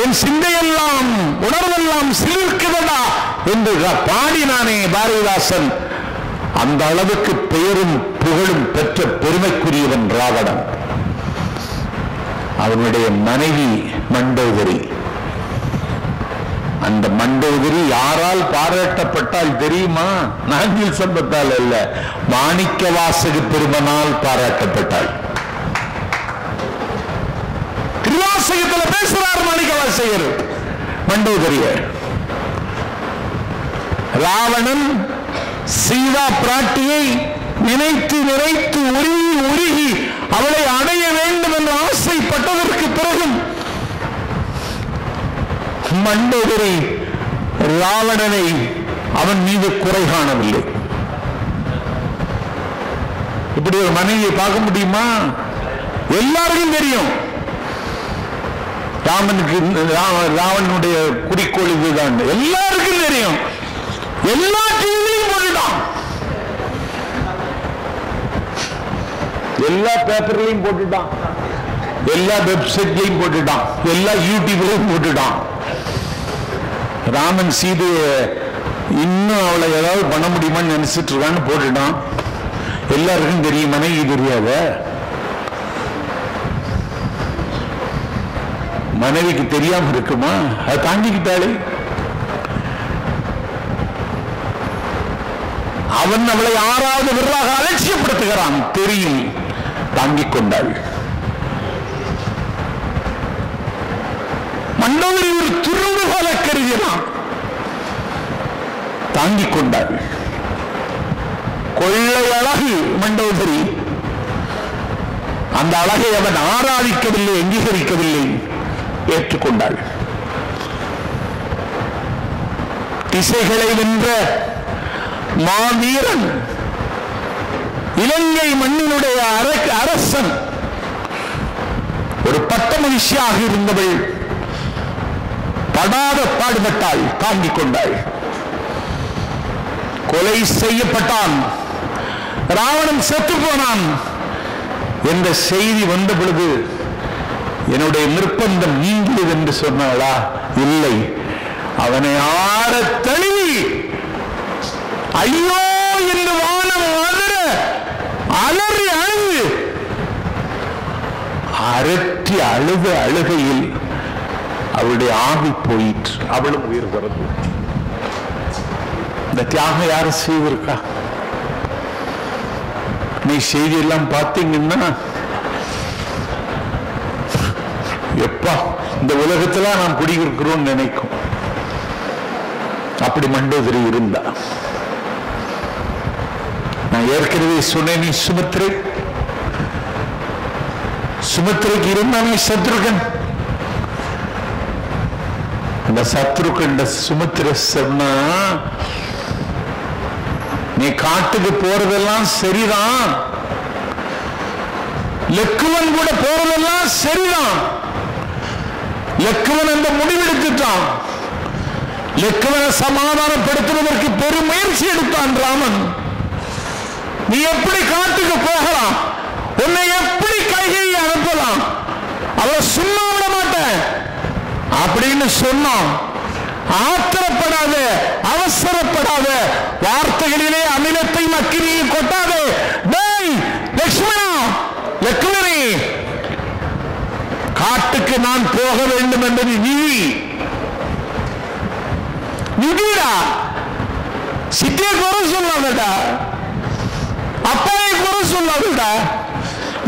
என் சிந்தையெல்லாம் உணர்வெல்லாம் சிலிர்க்குதடா என்று பாடினானே பாரதிதாசன். அந்த அளவுக்கு பெயரும் புகழும் பெற்ற பெருமைக்குரியவன் ராவணன். அவனுடைய மனைவி மண்டோதரி. அந்த மண்டோதரி யாரால் பாராட்டப்பட்டால் தெரியுமா? நாஞ்சில் சம்பத்தால் அல்ல, மாணிக்க வாசக பெருமனால் பாராட்டப்பட்டாள். திருவாசகத்தில் பேசுறார் மாணிக்க வாசகர் மண்டோதரிய. ராவணன் சீதா பிராட்டியை நினைத்து நினைத்து உருகி உருகி அவளை அடைய வேண்டும் என்று ஆசைப்பட்டதற்கு பிறகும் மண்டோதரி ராவணனை அவன் மீது குறை காணவில்லை. இப்படி ஒரு மனைவியை பார்க்க முடியுமா? எல்லாருக்கும் தெரியும் ராவணனுடைய குறிக்கோள் இதுதான். எல்லாருக்கும் தெரியும். எல்லா டிவிலையும் போட்டுட்டான், எல்லா பேப்பர்லையும் போட்டுட்டான், எல்லா வெப்சைட்லையும் போட்டுட்டான், எல்லா யூடியூப்லையும் போட்டுட்டான். ராமன் சீதையை இன்னும் அவளை ஏதாவது பண்ண முடியுமான்னு நினைச்சிட்டு இருக்கான்னு போட்டுட்டான். எல்லாருக்கும் தெரியும், மனைவி தெரியாத. மனைவிக்கு தெரியாம இருக்குமா? அதை தாங்கிக்கிட்டாளே. அவன் அவளை 6வது விராக அலட்சியப்படுத்துகிறான், தெரியும், தாங்கிக் கொண்டாள். மண்டோதரி ஒரு துரும்பு போல கருதினான், தாங்கிக் கொண்டாள். கொள்ளை அழகு மண்டோதரி. அந்த அழகை அவன் ஆராதிக்கவில்லை, அங்கீகரிக்கவில்லை, ஏற்றுக்கொண்டாள். திசைகளை வென்ற மாவீரன், இலங்கை மண்ணினுடைய அரசன், ஒரு பட்ட மகிழ்ச்சியாக இருந்தவள் படாத பாடுபட்டாள், தாங்கிக் கொண்டாள். கொலை செய்யப்பட்டான், ராவணன் செத்து போனான் என்ற செய்தி வந்த பொழுது என்னுடைய நிர்பந்தம் நீங்கியது என்று சொன்னாளா? இல்லை. அவனை ஆற தழுவி ஐயோ என்று வானம் அதர அலறி அழுது அரற்றி அழுத அழுகையில் அவளுடைய ஆவி போயிற்று, அவளும் உயிர் பிறந்து. இந்த தியாகம் யாரும் செய்திருக்கா? நீ செய்தியெல்லாம் பார்த்தீங்கன்னா எப்பா இந்த உலகத்துல நாம் குடியிருக்கிறோம் நினைக்கும். அப்படி மண்டோதரி இருந்தா. நான் ஏற்கனவே சொன்னேன், நீ சுமித்திரைக்கு இருந்தானே சத்ருகன். அந்த சத்ருகன் சுமித்திர சொன்னா, நீ காட்டுக்கு போறதெல்லாம் சரிதான், லக்குவன் கூட போறதெல்லாம் சரிதான். லக்குவன் அந்த முடிவெடுத்துட்டான். லக்குவனை சமாதானப்படுத்துவதற்கு பெரும் முயற்சி எடுத்தான் ராமன். நீ எப்படி காட்டுக்கு போகலாம், உன்னை எப்படி கைகையை அனுப்பலாம், அவ சும்மா விட மாட்டேன் அப்படின்னு சொன்னான். ஆத்திரப்படாத, அவசரப்படாத, வார்த்தைகளிலே அமிலத்தை மக்கினியை கொட்டாதே. டேய் லக்ஷ்மணா, லக்ஷ்மணி, காட்டுக்கு நான் போக வேண்டும் என்பது நீடா. சித்தியை குறை சொல்லாதடா, அப்பாவை குறை சொல்லாதடா,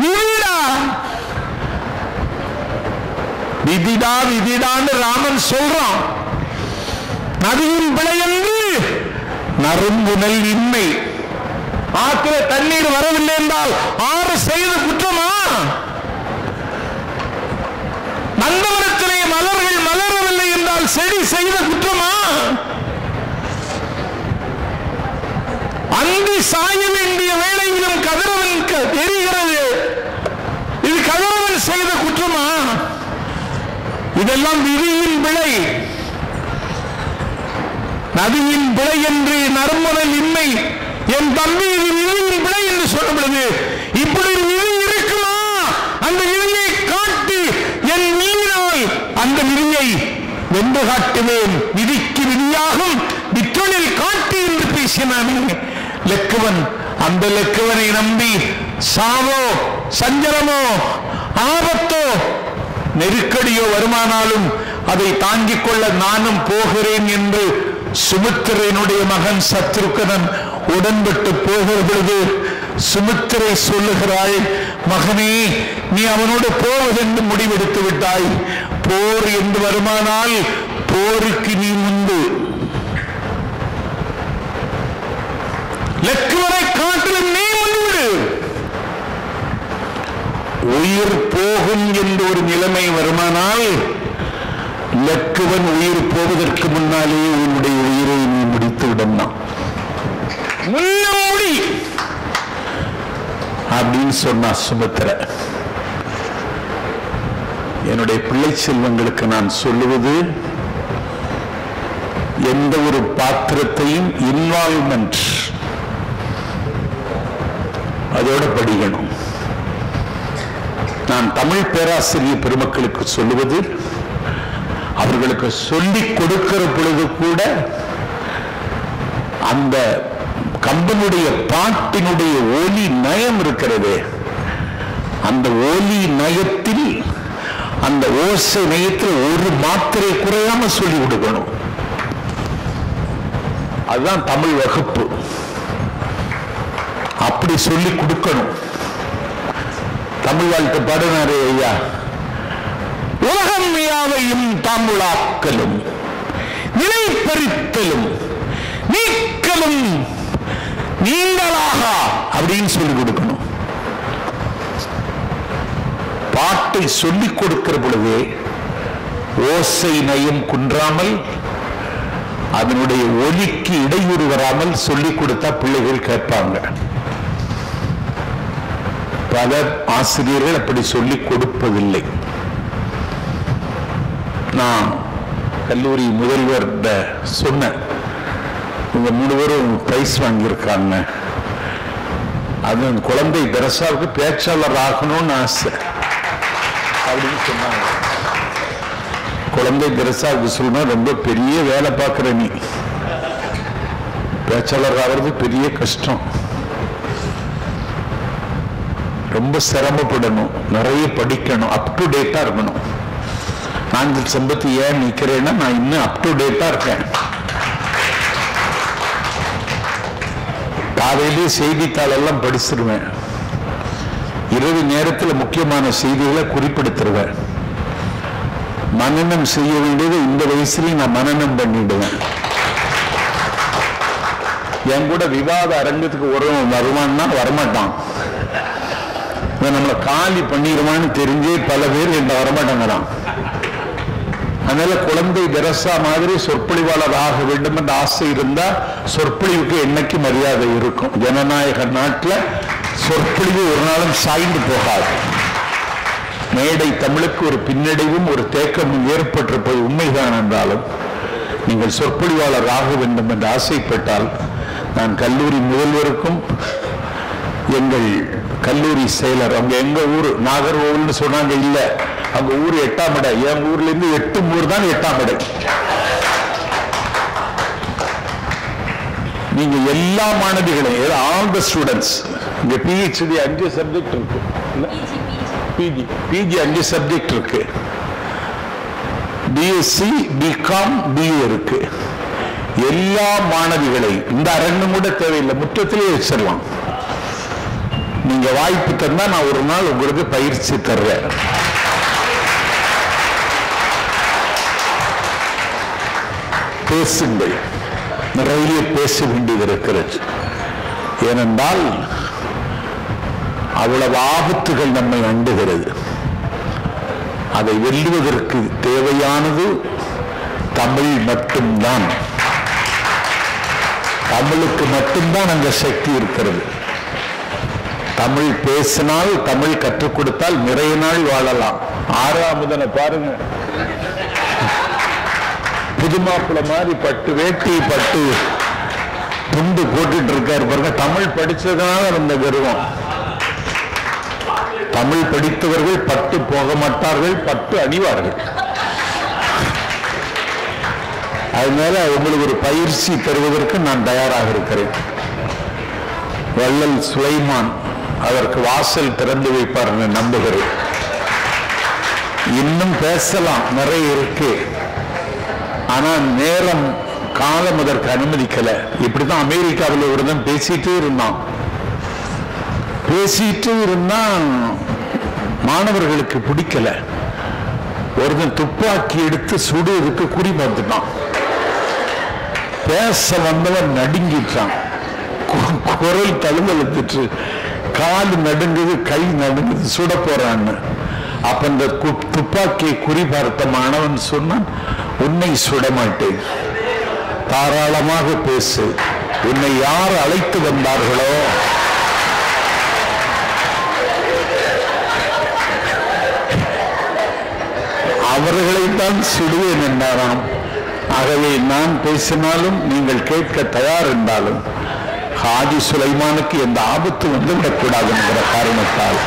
நீடா. விதிடா விதிடான்னு ராமன் சொல்றான். நதியின் பிழை என்று நறும்புணல் இன்மை. ஆற்றில தண்ணீர் வரவில்லை என்றால் ஆறு செய்த குற்றமா? நந்தவனத்திலே மலர்கள் மலரவில்லை என்றால் செடி செய்த குற்றமா? அந்தி சாய வேண்டிய வேளையிலும் கதிரவன் தெரிகிறது, இது கதிரவன் செய்த குற்றமா? இதெல்லாம் விதியின் பிழை. நதியின் பிழை என்று நறும்புணல் இன்மை. என் தம்பி, இது விதியின் பிழை என்று சொல்லப்படுது. இப்படி விதி இருக்குமா? அந்த விதியை காட்டி என் நீரினால் அந்த விதியை வென்று காட்டுவேன். விதிக்கு விதியாகும் விற்றொழில் காட்டி என்று பேசினானே லக்குவன். அந்த லக்குவனை நம்பி சாவோ சஞ்சலமோ ஆபத்தோ நெருக்கடியோ வருமானாலும் அதை தாங்கிக் கொள்ள நானும் போகிறேன் என்று சுமித்திரையினுடைய மகன் சத்ருகனன் உடன்பட்டு போகிற பொழுது சுமித்திரை சொல்லுகிறாள், மகனே, நீ அவனோடு போவதென்று முடிவெடுத்து விட்டாய். போர் என்று வருமானால் போருக்கு நீ முன்பு. லக்குவனை காட்டிலும் நீ முன்விடு. உயிர் போகும் என்ற ஒரு நிலைமை வருமானால் லக்குவன் உயிர் போவதற்கு முன்னாலே உன்னுடைய உயிரை நீ முடித்து விடலாம் முன்னோடி அப்படின்னு சொன்னா சுமித்திரை. என்னுடைய பிள்ளை செல்வங்களுக்கு நான் சொல்லுவது, எந்த ஒரு பாத்திரத்தையும் இன்வால்வ்மெண்ட் அதோட படிக்கணும். நான் தமிழ் பேராசிரியர் பெருமக்களுக்கு சொல்லுவது, அவர்களுக்கு சொல்லிக் கொடுக்கிற பொழுது கூட அந்த கம்பனுடைய பாட்டினுடைய ஒலி நயம் இருக்கிறது, அந்த ஒலி நயத்தில், அந்த ஓசை நயத்தில் ஒரு மாத்திரை குறையாம சொல்லி கொடுக்கணும். அதுதான் தமிழ் வகுப்பு. அப்படி சொல்லி கொடுக்கணும். தமிழ் வாழ்க்கை பாடினாரே ஐயா, உலகம் யாவையும் தாமுளாக்கலும் நிலைப்பறித்தலும் நீக்கலும் நீங்களாக அப்படின்னு சொல்லி கொடுக்கணும். பாட்டை சொல்லிக் கொடுக்கிற பொழுதே ஓசை நயம் குன்றாமல், அதனுடைய ஒலிக்கு இடையூறு வராமல் சொல்லிக் கொடுத்தா பிள்ளைகள் கேட்பாங்க. பல ஆசிரியர்கள் அப்படி சொல்லிக் கொடுப்பதில்லை. நான் கல்லூரி முதல்வர் சொன்னேன், இவங்க 3 பேரும் பிரைஸ் வாங்கியிருக்காங்க, அது குழந்தை தெரசாவுக்கு பேச்சாளர் ஆகணும்னு ஆசை அப்படின்னு சொன்னாங்க. குழந்தை தெரசாவுக்கு சொன்னா ரொம்ப பெரிய வேலை பார்க்கிற நீ, பேச்சாளர் ஆகிறது பெரிய கஷ்டம், ரொம்ப சிரமப்படணும், நிறைய படிக்கணும், அப் டு டேட்டா இருக்கணும். நான் சம்பத்தி ஏன் நிக்கிறேன்னா நான் இன்னும் அப் டு டேட்டா இருக்கேன். காலையிலே செய்தித்தாள் எல்லாம் படிச்சிருவேன், இரவு நேரத்தில் முக்கியமான செய்திகளை குறிப்பிடுத்துருவேன். மனனம் செய்ய வேண்டியது இந்த வயசுலயும் நான் மனனம் பண்ணிடுவேன். என் கூட விவாத அரங்கத்துக்கு ஒருவன் வருவான்னா வரமாட்டான், நம்மளை காலி பண்ணிடுவான்னு தெரிஞ்சே பல பேர் என்ன வரமாட்டாங்கதான். அதனால குழந்தை தெரசா மாதிரி சொற்பொழிவாளர் ஆக வேண்டும் என்ற ஆசை இருந்தா சொற்பொழிவுக்கு என்னைக்கு மரியாதை இருக்கும். ஜனநாயக நாட்டில் சொற்பொழிவு ஒரு நாளும் சாய்ந்து போகாது. மேடை தமிழுக்கு ஒரு பின்னடைவும் ஒரு தேக்கமும் ஏற்பட்டிருப்பது உண்மைதான் என்றாலும், நீங்கள் சொற்பொழிவாளர் ஆக வேண்டும் என்று ஆசைப்பட்டால், நான் கல்லூரி முதல்வருக்கும் எங்கள் கல்லூரி செயலர், அவங்க எங்க ஊர் நாகர்கோவில்னு சொன்னாங்க, இல்ல அவங்க ஊர் 8ஆம் இடை, என் ஊர்ல இருந்து 8 ஊர் தான் 8ஆம் இடை. நீங்க எல்லா மாணவிகளையும், ஆல் த ஸ்டூடெண்ட்ஸ், இங்க பிஹெச்டி 5 சப்ஜெக்ட் இருக்கு, பிஜி 5 சப்ஜெக்ட் இருக்கு, பிஎஸ்சி பிகாம் பிஏ இருக்கு. எல்லா மாணவிகளை இந்த அரங்கம் கூட தேவையில்லை, முற்றத்திலே வச்சிடலாம். நீங்க வாய்ப்பு தந்தா நான் ஒரு நாள் உங்களுக்கு பயிற்சி தர்றேன். பேசுங்கள், நிறைய பேச வேண்டியது இருக்கிறது. ஏனென்றால் அவ்வளவு ஆபத்துகள் நம்மை அண்டுகிறது. அதை வெல்லுவதற்கு தேவையானது தமிழ் மட்டும்தான். தமிழுக்கு மட்டும்தான் அந்த சக்தி இருக்கிறது. தமிழ் பேசினால், தமிழ் கற்றுக் கொடுத்தால் நிறைய நாள் வாழலாம். 6ஆம் பாருங்க, புதுமாப்பிள்ள மாதிரி பட்டு வேட்டி பட்டு துண்டு போட்டுட்டு இருக்காரு பாருங்க. தமிழ் படிச்சதுனால அந்த கர்வம். தமிழ் படித்தவர்கள் பட்டு போக மாட்டார்கள், பட்டு அணிவார்கள். அதனால உங்களுக்கு ஒரு பயிற்சி தருவதற்கு நான் தயாராக இருக்கிறேன். வள்ளல் சுலைமான் அதற்கு வாசல் திறந்து வைப்பார் என்று நம்புகிறேன். இன்னும் பேசலாம், நிறைய இருக்கு, ஆனா நேரம் காலம் அதற்கு அனுமதிக்கல. இப்படிதான் அமெரிக்காவில் ஒருத்தன் பேசிட்டே இருந்தான், மாணவர்களுக்கு பிடிக்கல. ஒருத்தன் துப்பாக்கி எடுத்து சுடுவதற்கு குறி பார்த்துட்டான். பேச வந்தவன் நடுங்கிட்டான், குரல் தழுவழுத்துட்டு, கால் நடுங்குது, கை நடுங்குது, சுட போறான்னு. அப்ப இந்த துப்பாக்கியை குறி பார்த்த மாணவன் சொன்னான், உன்னை சுட மாட்டேன், தாராளமாக பேசு, உன்னை யார் அழைத்து வந்தார்களோ அவர்களைத்தான் சுடுவேன் என்றாராம். ஆகவே நான் பேசினாலும் நீங்கள் கேட்க தயார் என்றாலும் ஹாஜி சுலைமானுக்கு எந்த ஆபத்து வந்துவிடக்கூடாது என்கிற காரணத்தால்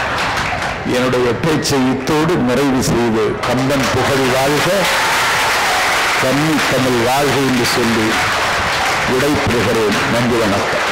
என்னுடைய பேச்சை இத்தோடு நிறைவு செய்து கம்பன் புகழ் வாழ்க, கன்னி தமிழ் வாழ்க என்று சொல்லி விடைபெறுகிறேன். நன்றி, வணக்கம்.